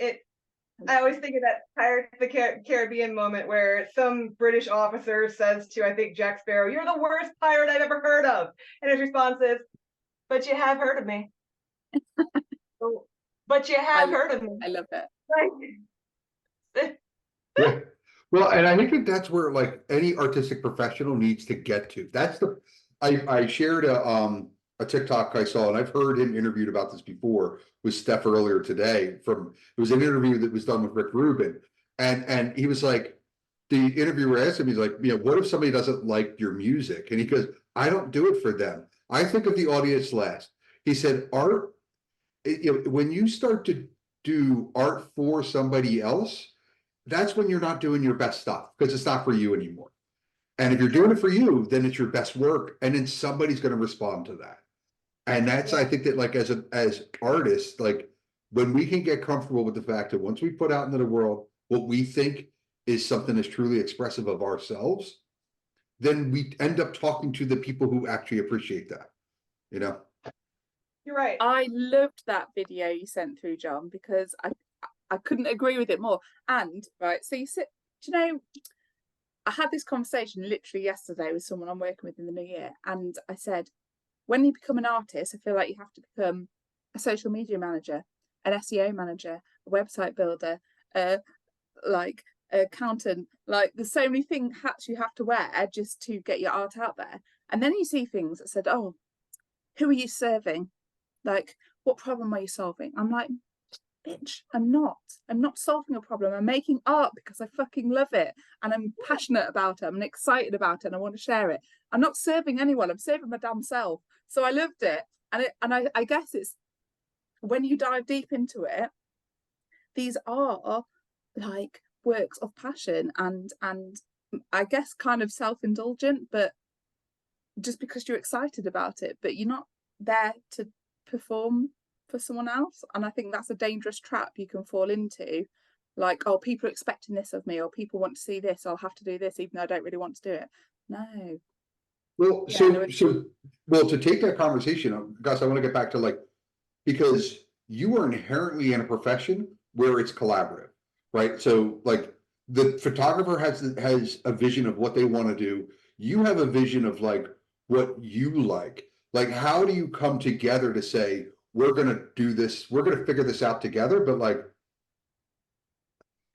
[SPEAKER 3] I always think of that Pirates of the Caribbean moment where some British officer says to, I think, Jack Sparrow, "You're the worst pirate I've ever heard of." And his response is, "But you have heard of me." But you have heard of me.
[SPEAKER 2] I love it.
[SPEAKER 1] Yeah. Well, and I think that's where like any artistic professional needs to get to. I shared a TikTok I saw, and I've heard him interviewed about this before with Steph earlier today. It was an interview that was done with Rick Rubin, and he was like, the interviewer asked him, he's like, what if somebody doesn't like your music? And he goes, I don't do it for them. I think of the audience last. He said, art, when you start to do art for somebody else, that's when you're not doing your best stuff, because it's not for you anymore. And if you're doing it for you, then it's your best work, and then somebody's going to respond to that. And that's, I think that like as artists, like when we can get comfortable with the fact that once we put out into the world what we think is something that's truly expressive of ourselves, then we end up talking to the people who actually appreciate that.
[SPEAKER 3] You're right.
[SPEAKER 2] I loved that video you sent through, John, because I couldn't agree with it more. And right, so I had this conversation literally yesterday with someone I'm working with in the new year, and I said, when you become an artist, I feel like you have to become a social media manager, an SEO manager, a website builder, like an accountant. Like there's so many hats you have to wear just to get your art out there. And then you see things that said, oh, who are you serving? Like, what problem are you solving? I'm like, bitch, I'm not solving a problem. I'm making art because I fucking love it, and I'm passionate about it, I'm excited about it, and I want to share it. I'm not serving anyone, I'm serving my damn self. So I loved it. And I guess it's when you dive deep into it, these are like works of passion and I guess kind of self-indulgent, but just because you're excited about it, but you're not there to perform for someone else. And I think that's a dangerous trap you can fall into. Like, oh, people are expecting this of me, or people want to see this, I'll have to do this, even though I don't really want to do it. No.
[SPEAKER 1] Well,
[SPEAKER 2] Yeah,
[SPEAKER 1] well, to take that conversation, Gus, I want to get back to like, because you are inherently in a profession where it's collaborative, right? So like the photographer has a vision of what they want to do. You have a vision of like what you like. Like, how do you come together to say, we're gonna do this, we're gonna figure this out together, but like,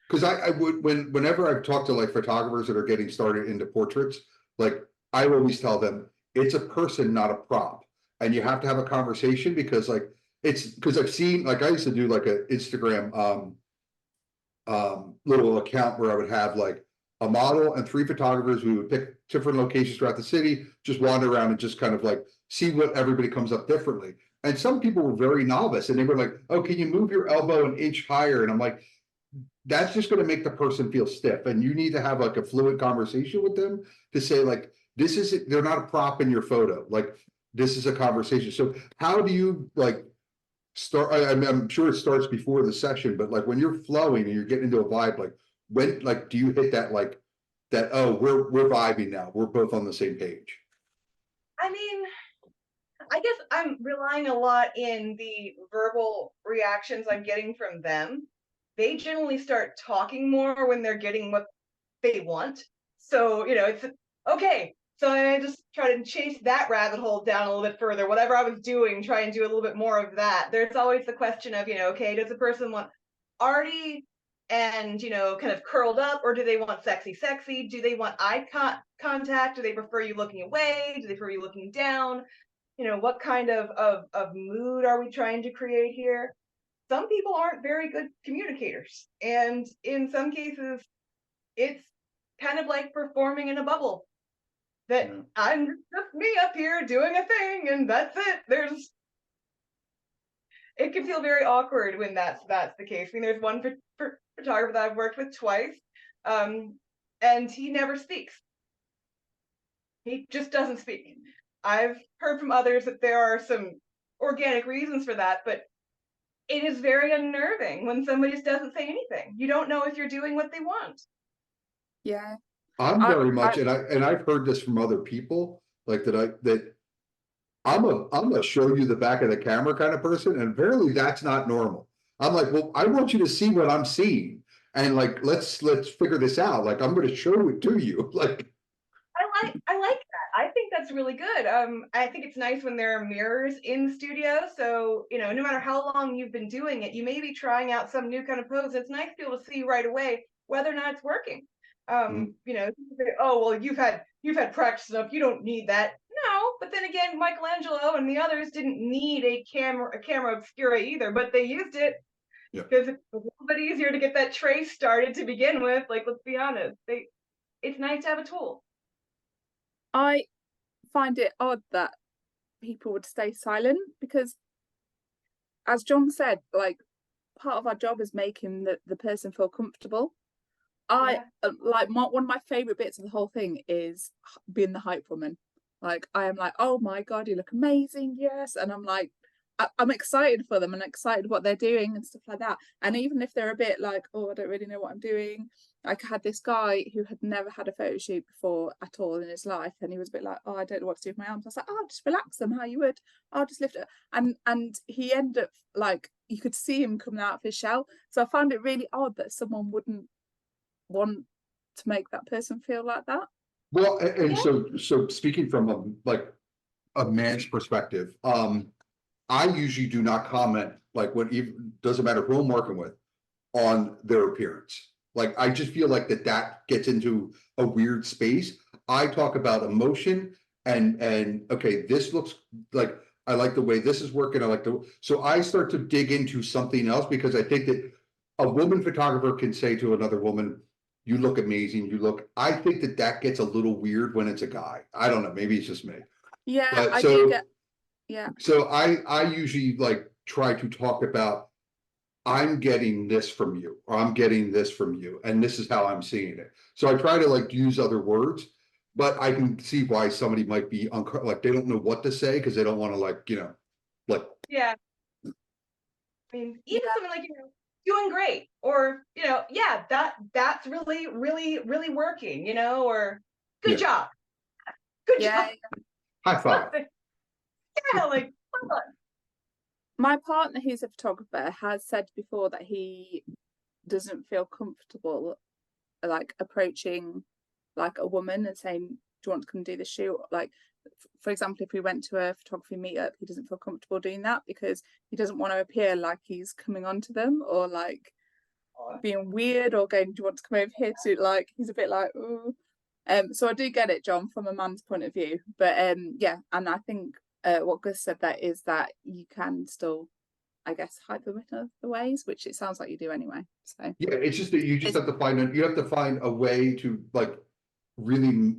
[SPEAKER 1] because I would whenever I've talked to like photographers that are getting started into portraits, like I always tell them it's a person, not a prop. And you have to have a conversation because like it's because I've seen like I used to do like a Instagram little account where I would have like a model and 3 photographers. We would pick different locations throughout the city, just wander around and just kind of like see what everybody comes up differently. And some people were very novice and they were like, oh, can you move your elbow an inch higher? And I'm like, that's just going to make the person feel stiff, and you need to have like a fluid conversation with them to say like, this is, they're not a prop in your photo, like this is a conversation. So how do you like start? I'm sure it starts before the session, but like when you're flowing and you're getting into a vibe, like when, like, do you hit that like that, oh, we're vibing now, we're both on the same page?
[SPEAKER 3] I mean, I guess I'm relying a lot in the verbal reactions I'm getting from them. They generally start talking more when they're getting what they want. So, it's okay. So I just try to chase that rabbit hole down a little bit further. Whatever I was doing, try and do a little bit more of that. There's always the question of, okay, does a person want arty and, kind of curled up, or do they want sexy, sexy? Do they want eye contact? Do they prefer you looking away? Do they prefer you looking down? What kind of mood are we trying to create here? Some people aren't very good communicators. And in some cases, it's kind of like performing in a bubble. That I'm just me up here doing a thing and that's it. It can feel very awkward when that's the case. I mean, there's one photographer that I've worked with twice, and he never speaks. He just doesn't speak. I've heard from others that there are some organic reasons for that, but it is very unnerving when somebody just doesn't say anything. You don't know if you're doing what they want.
[SPEAKER 2] yeah.
[SPEAKER 1] I'm very much, and I've heard this from other people, like that I'm a show you the back of the camera kind of person, and apparently that's not normal. I'm like, well, I want you to see what I'm seeing, and like let's figure this out. Like I'm going to show it to you. Like
[SPEAKER 3] I like that. I think that's really good. I think it's nice when there are mirrors in the studio. So, no matter how long you've been doing it, you may be trying out some new kind of pose. It's nice to be able to see right away whether or not it's working. Oh, well, you've had practice enough. You don't need that. No, but then again, Michelangelo and the others didn't need a camera obscura either, but they used it because it's a little bit easier to get that trace started to begin with. Like, let's be honest, it's nice to have a tool.
[SPEAKER 2] I find it odd that people would stay silent because, as John said, like part of our job is making the person feel comfortable. Like one of my favorite bits of the whole thing is being the hype woman. Like I am like, oh my god, you look amazing, yes, and I'm like, I'm excited for them and excited what they're doing and stuff like that. And even if they're a bit like, oh, I don't really know what I'm doing. Like I had this guy who had never had a photo shoot before at all in his life, and he was a bit like, oh, I don't know what to do with my arms. I was like, oh, just relax them how you would. I'll just lift it. And he ended up like, you could see him coming out of his shell. So I found it really odd that someone wouldn't want to make that person feel like that.
[SPEAKER 1] Well, and so speaking from a man's perspective, I usually do not comment, like when even doesn't matter who I'm working with, on their appearance. Like I just feel like that gets into a weird space. I talk about emotion and okay, this looks like, I like the way this is working. So I start to dig into something else because I think that a woman photographer can say to another woman, you look amazing, I think that gets a little weird when it's a guy. I don't know, maybe it's just me.
[SPEAKER 2] Yeah, I do get. Yeah.
[SPEAKER 1] So I usually like try to talk about, I'm getting this from you, or I'm getting this from you, and this is how I'm seeing it. So I try to like use other words, but I can see why somebody might be like they don't know what to say because they don't want to like.
[SPEAKER 3] Yeah. I mean,
[SPEAKER 2] Yeah.
[SPEAKER 3] even something like, doing great, or, yeah, that's really, really, really working, or good
[SPEAKER 1] Yeah.
[SPEAKER 3] job. Good
[SPEAKER 2] Yeah.
[SPEAKER 3] job.
[SPEAKER 1] High five.
[SPEAKER 3] Yeah, like, come on.
[SPEAKER 2] My partner, who's a photographer, has said before that he doesn't feel comfortable like approaching like a woman and saying, do you want to come do the shoot? Like, for example, if we went to a photography meetup, he doesn't feel comfortable doing that because he doesn't want to appear like he's coming on to them or like being weird or going, do you want to come over here to, like, he's a bit like, oh. So I do get it, John, from a man's point of view. But yeah, and I think what Gus said that is that you can still, I guess, hype them in other ways, which it sounds like you do anyway. So
[SPEAKER 1] Yeah, it's just that you just have to find a way to like really,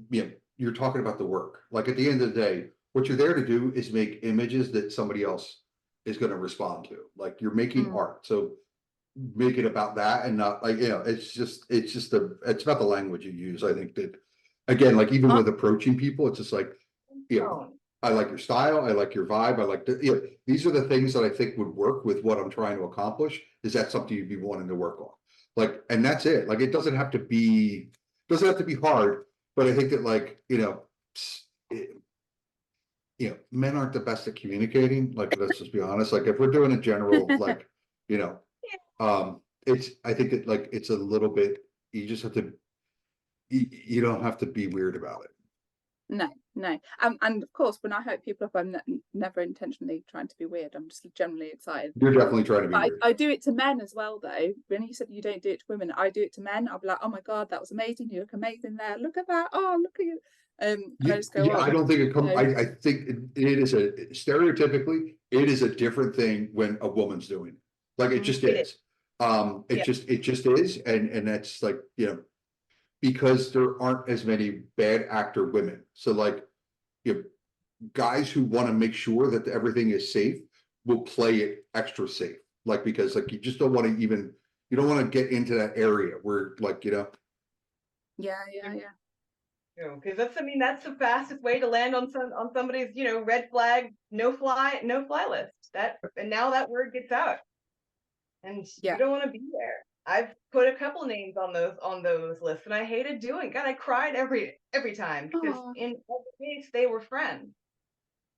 [SPEAKER 1] you're talking about the work. Like at the end of the day, what you're there to do is make images that somebody else is going to respond to. Like you're making art, so make it about that and not like, it's about the language you use. I think that again, like even with approaching people, it's just like, I like your style, I like your vibe, I like these are the things that I think would work with what I'm trying to accomplish. Is that something you'd be wanting to work on? Like, and that's it. Like it doesn't have to be hard, but I think that like, men aren't the best at communicating. Like, let's just be honest. Like if we're doing a general, like, I think that like, it's a little bit, you just have to, you don't have to be weird about it.
[SPEAKER 2] No. And of course, when I hook people up, I'm never intentionally trying to be weird. I'm just generally excited.
[SPEAKER 1] You're definitely trying to be
[SPEAKER 2] But
[SPEAKER 1] weird.
[SPEAKER 2] I do it to men as well, though. When you said you don't do it to women, I do it to men. I'll be like, oh my God, that was amazing. You look amazing there. Look at that. Oh, look at you. And I just go,
[SPEAKER 1] I don't think it comes,
[SPEAKER 2] no.
[SPEAKER 1] I think it is stereotypically, it is a different thing when a woman's doing it. Like it just is. It just is. And that's like, because there aren't as many bad actor women. So like, guys who want to make sure that everything is safe will play it extra safe. Like, because like, you just don't want to even, you don't want to get into that area where like,
[SPEAKER 2] Yeah.
[SPEAKER 3] Because that's the fastest way to land on somebody's, red flag, no fly list. And now that word gets out. And you don't want to be there. I've put a couple names on those lists, and I hated doing. God, I cried every time because in every case they were friends.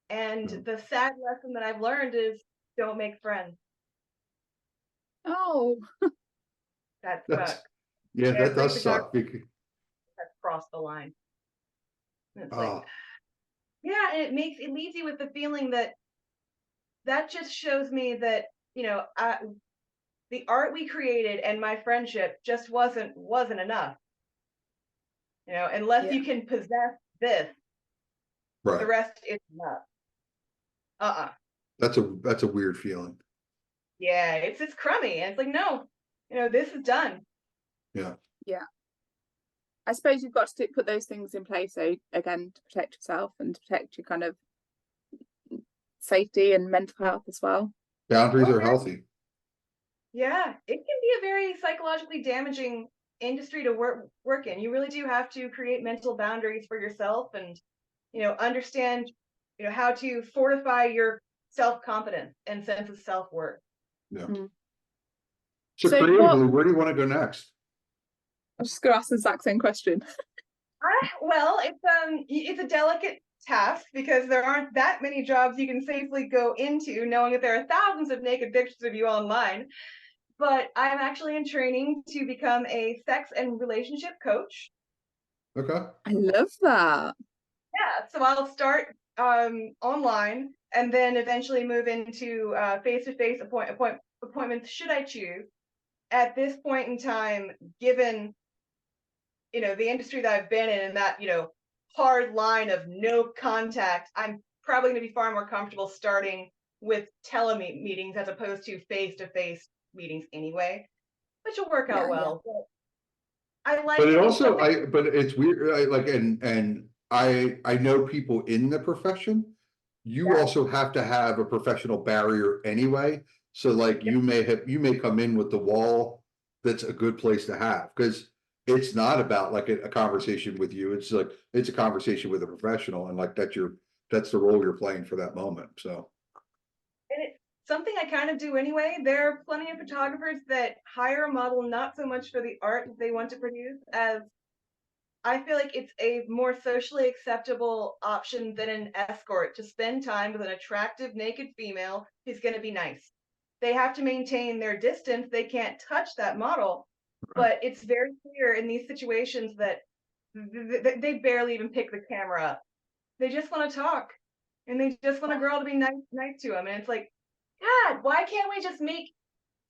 [SPEAKER 3] And the sad lesson that I've learned is don't make friends.
[SPEAKER 2] Oh,
[SPEAKER 3] That sucks.
[SPEAKER 1] Yeah, that does suck.
[SPEAKER 3] That's crossed the line. It's like, yeah, and it leaves you with the feeling that just shows me that the art we created and my friendship just wasn't enough. Unless you can possess this, the rest is enough.
[SPEAKER 1] That's a weird feeling.
[SPEAKER 3] Yeah, it's crummy. And it's like, no, this is done.
[SPEAKER 1] Yeah.
[SPEAKER 2] I suppose you've got to put those things in place, so again, to protect yourself and to protect your kind of safety and mental health as well.
[SPEAKER 1] Boundaries are healthy.
[SPEAKER 3] Yeah, it can be a very psychologically damaging industry to work in. You really do have to create mental boundaries for yourself and, understand, how to fortify your self-confidence and sense of self-worth.
[SPEAKER 1] Yeah. So creatively, where do you want to go next?
[SPEAKER 2] I was just going to ask the exact same question.
[SPEAKER 3] Well, it's a delicate task because there aren't that many jobs you can safely go into, knowing that there are thousands of naked pictures of you online. But I'm actually in training to become a sex and relationship coach.
[SPEAKER 1] Okay.
[SPEAKER 2] I love that.
[SPEAKER 3] Yeah, so I'll start online and then eventually move into face-to-face appointments should I choose. At this point in time, given the industry that I've been in and that hard line of no contact, I'm probably going to be far more comfortable starting with meetings as opposed to face-to-face meetings anyway, which will work out well. But I like.
[SPEAKER 1] But it also, but it's weird. And I know people in the profession. You also have to have a professional barrier anyway. So like you may come in with the wall. That's a good place to have because it's not about like a conversation with you. It's like it's a conversation with a professional, and like that's the role you're playing for that moment. So.
[SPEAKER 3] something I kind of do anyway. There are plenty of photographers that hire a model not so much for the art that they want to produce, as I feel like it's a more socially acceptable option than an escort to spend time with an attractive naked female who's going to be nice. They have to maintain their distance. They can't touch that model,
[SPEAKER 1] Right.
[SPEAKER 3] but it's very clear in these situations that they barely even pick the camera up. They just want to talk, and they just want a girl to be nice to them. And it's like, God, why can't we just make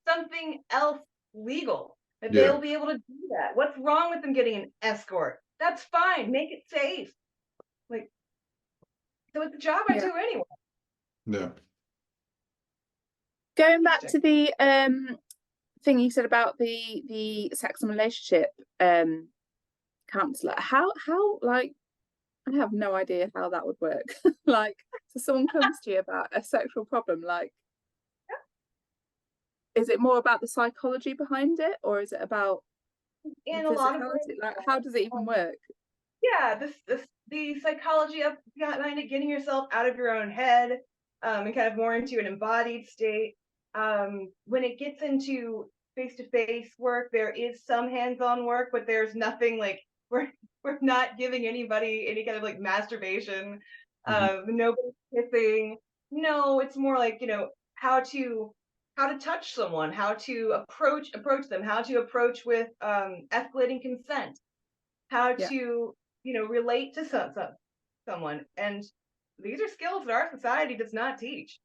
[SPEAKER 3] something else legal? That
[SPEAKER 1] Yeah.
[SPEAKER 3] they'll be able to do that. What's wrong with them getting an escort? That's fine. Make it safe. Like, so it's a job I
[SPEAKER 2] Yeah.
[SPEAKER 3] do anyway.
[SPEAKER 1] Yeah.
[SPEAKER 2] Going back to the thing you said about the sex and relationship counselor, how like, I have no idea how that would work. Like, so someone comes to you about a sexual problem, like, is it more about the psychology behind it, or is it about
[SPEAKER 3] In
[SPEAKER 2] the
[SPEAKER 3] a lot of
[SPEAKER 2] physicality?
[SPEAKER 3] ways,
[SPEAKER 2] Like, how does it even work?
[SPEAKER 3] yeah, the psychology of behind it, getting yourself out of your own head, and kind of more into an embodied state. When it gets into face-to-face work, there is some hands-on work, but there's nothing like we're not giving anybody any kind of like masturbation. Nobody's kissing. No, it's more like, how to touch someone, how to approach them, how to approach with escalating consent, how
[SPEAKER 2] Yeah.
[SPEAKER 3] to relate to someone. And these are skills that our society does not teach.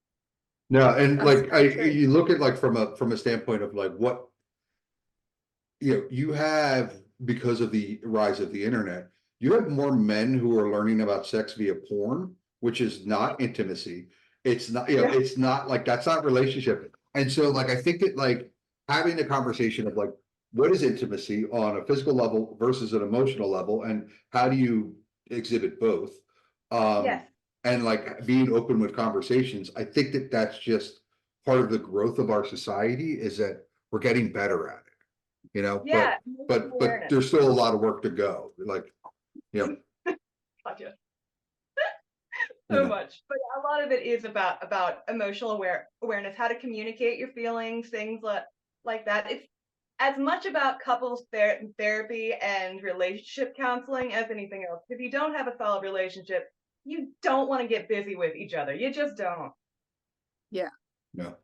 [SPEAKER 1] No, and
[SPEAKER 2] That's
[SPEAKER 1] like
[SPEAKER 2] very true.
[SPEAKER 1] you look at like from a standpoint of like what you have, because of the rise of the internet, you have more men who are learning about sex via porn, which is not intimacy. It's not,
[SPEAKER 3] Yeah.
[SPEAKER 1] it's not like, that's not relationship. And so like I think that like having the conversation of like what is intimacy on a physical level versus an emotional level, and how do you exhibit both?
[SPEAKER 3] Yes.
[SPEAKER 1] And like being open with conversations, I think that that's just part of the growth of our society, is that we're getting better at it,
[SPEAKER 3] Yeah.
[SPEAKER 1] but
[SPEAKER 3] Awareness.
[SPEAKER 1] there's still a lot of work to go. Like,
[SPEAKER 3] Gotcha.
[SPEAKER 1] you
[SPEAKER 3] So
[SPEAKER 1] know,
[SPEAKER 3] much, but a lot of it is about emotional awareness, how to communicate your feelings, things like that. It's as much about couples therapy and relationship counseling as anything else. If you don't have a solid relationship, you don't want to get busy with each other. You just don't.
[SPEAKER 2] Yeah.
[SPEAKER 1] no,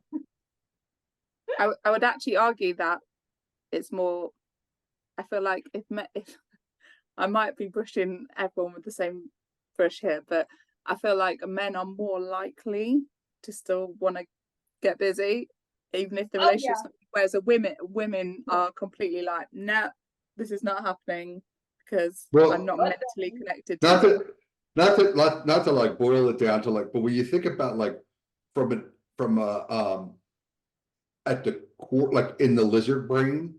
[SPEAKER 2] I would actually argue that it's more, I feel like if I might be brushing everyone with the same brush here, but I feel like men are more likely to still want to get busy, even if the
[SPEAKER 3] Oh yeah.
[SPEAKER 2] relationship's, whereas women are completely like, no, this is not happening because I'm not
[SPEAKER 1] well,
[SPEAKER 2] mentally connected to
[SPEAKER 1] not
[SPEAKER 2] you.
[SPEAKER 1] that, not to like boil it down to like, but when you think about like from a at the core, like in the lizard brain,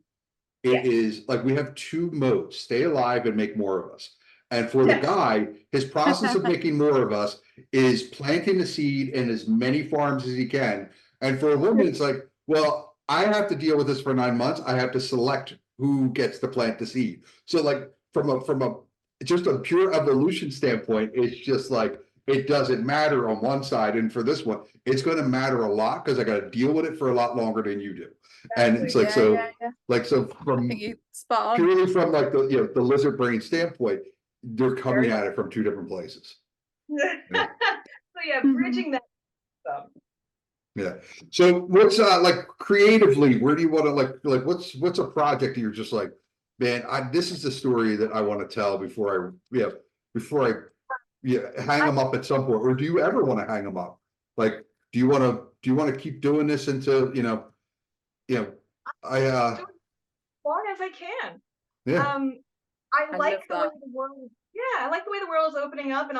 [SPEAKER 1] it
[SPEAKER 3] Yes.
[SPEAKER 1] is like we have two modes: stay alive and make more of us. And for the
[SPEAKER 3] Yes.
[SPEAKER 1] guy, his process of making more of us is planting the seed in as many farms as he can. And for a woman, it's like, well, I have to deal with this for 9 months. I have to select who gets to plant the seed. So like from a just a pure evolution standpoint, it's just like it doesn't matter on one side. And for this one, it's going to matter a lot because I got to deal with it for a lot longer than you do. And it's like,
[SPEAKER 2] Yeah, yeah, yeah.
[SPEAKER 1] like, so
[SPEAKER 2] I
[SPEAKER 1] from
[SPEAKER 2] think you spot on.
[SPEAKER 1] purely from like the lizard brain standpoint, they're coming
[SPEAKER 3] Very
[SPEAKER 1] at it from two different places.
[SPEAKER 3] So yeah, bridging that stuff.
[SPEAKER 1] Yeah. So what's like creatively, where do you want to like what's a project that you're just like, man, this is the story that I want to tell before before I hang them up at some point, or do you ever want to hang them up? Like, do you want to keep doing this until I
[SPEAKER 3] As long as I can.
[SPEAKER 1] yeah.
[SPEAKER 3] I
[SPEAKER 2] I
[SPEAKER 3] like
[SPEAKER 2] love
[SPEAKER 3] the way
[SPEAKER 2] that.
[SPEAKER 3] the world. Yeah, I like the way the world is opening up and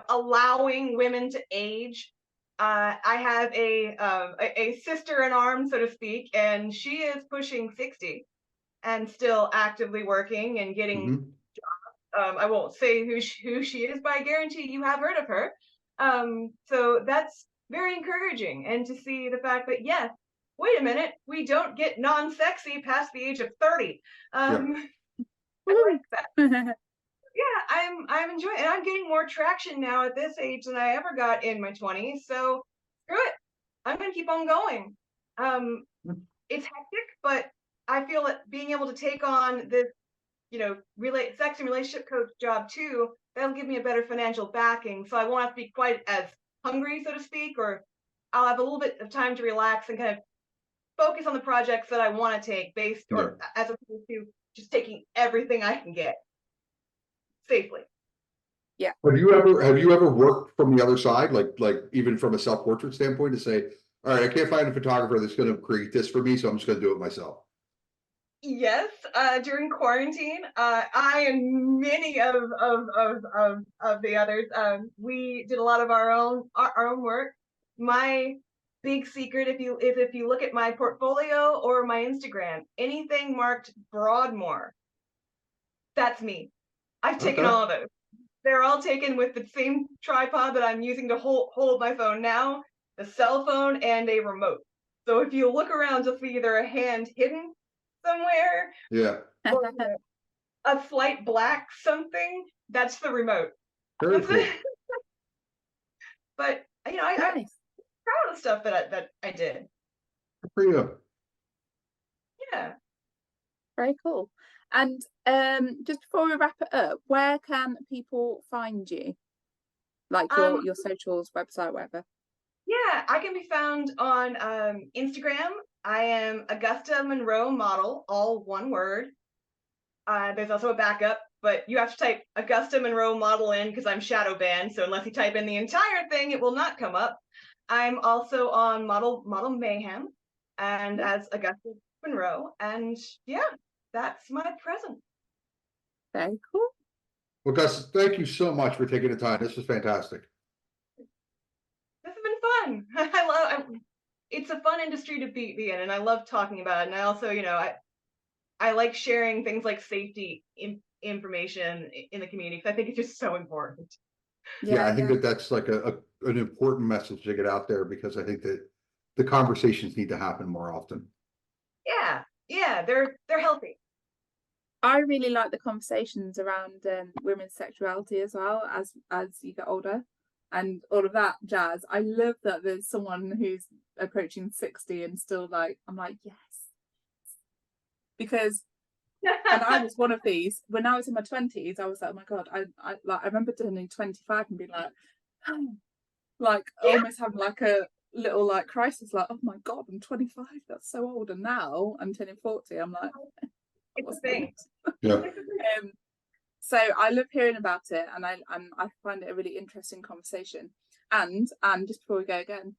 [SPEAKER 3] allowing women to age. I have a sister in arms, so to speak, and she is pushing 60 and still actively working and getting.
[SPEAKER 1] Mhm.
[SPEAKER 3] I won't say who she is, but I guarantee you have heard of her. So that's very encouraging, and to see the fact that yes, wait a minute, we don't get non-sexy past the age of 30.
[SPEAKER 1] Yeah.
[SPEAKER 3] I like that. Yeah, I'm enjoying it. And I'm getting more traction now at this age than I ever got in my 20s. So screw it. I'm gonna keep on going. It's hectic, but I feel that being able to take on this, sex and relationship coach job too, that'll give me a better financial backing. So I won't have to be quite as hungry, so to speak, or I'll have a little bit of time to relax and kind of focus on the projects that I want to take or as opposed to just taking everything I can get safely.
[SPEAKER 2] Yeah.
[SPEAKER 1] Have you ever worked from the other side, like even from a self-portrait standpoint, to say, all right, I can't find a photographer that's going to create this for me, so I'm just going to do it myself?
[SPEAKER 3] Yes, during quarantine, I and many of the others, we did a lot of our own work. My big secret, if you look at my portfolio or my Instagram, anything marked Broadmoor, that's me. I've taken all of those. They're all taken with the same tripod that I'm using to hold my phone now, the cell phone, and a remote. So if you look around, you'll see either a hand hidden somewhere, or a slight black something. That's the remote.
[SPEAKER 1] Very cool.
[SPEAKER 3] But I'm proud of the stuff that I did.
[SPEAKER 1] Good for you.
[SPEAKER 3] Yeah.
[SPEAKER 2] Very cool. And just before we wrap it up, where can people find you? Like your socials, website, whatever.
[SPEAKER 3] Yeah, I can be found on Instagram. I am Augusta Monroe Model, all one word. There's also a backup, but you have to type Augusta Monroe Model in because I'm shadow banned. So unless you type in the entire thing, it will not come up. I'm also on Model Mayhem and as Augusta Monroe. And yeah, that's my present.
[SPEAKER 2] Very cool.
[SPEAKER 1] Well, Gus, thank you so much for taking the time. This was fantastic.
[SPEAKER 3] This has been fun. It's a fun industry to be in, and I love talking about it. And I also, I like sharing things like safety information in the community because I think it's just so important.
[SPEAKER 1] Yeah, I think that's like an important message to get out there, because I think that the conversations need to happen more often.
[SPEAKER 3] Yeah, they're healthy.
[SPEAKER 2] I really like the conversations around women's sexuality as well as you get older and all of that jazz. I love that there's someone who's approaching 60 and still like, I'm like, yes. Because and I was one of these when I was in my 20s. I was like, oh my god, I remember turning 25 and being like almost having like a little like crisis, like, oh my god, I'm 25, that's so old. And now I'm turning 40, I'm like,
[SPEAKER 3] it's a thing.
[SPEAKER 1] Yeah.
[SPEAKER 2] So I love hearing about it, and I find it a really interesting conversation. And just before we go again,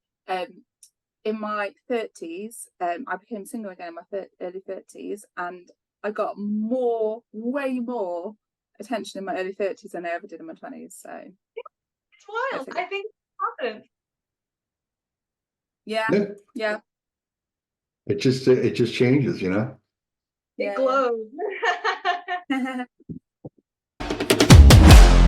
[SPEAKER 2] in my 30s, I became single again in my early 30s, and I got way more attention in my early 30s than I ever did in my 20s. So
[SPEAKER 3] it's wild. I think confidence.
[SPEAKER 2] Yeah.
[SPEAKER 1] It just changes,
[SPEAKER 3] It glows.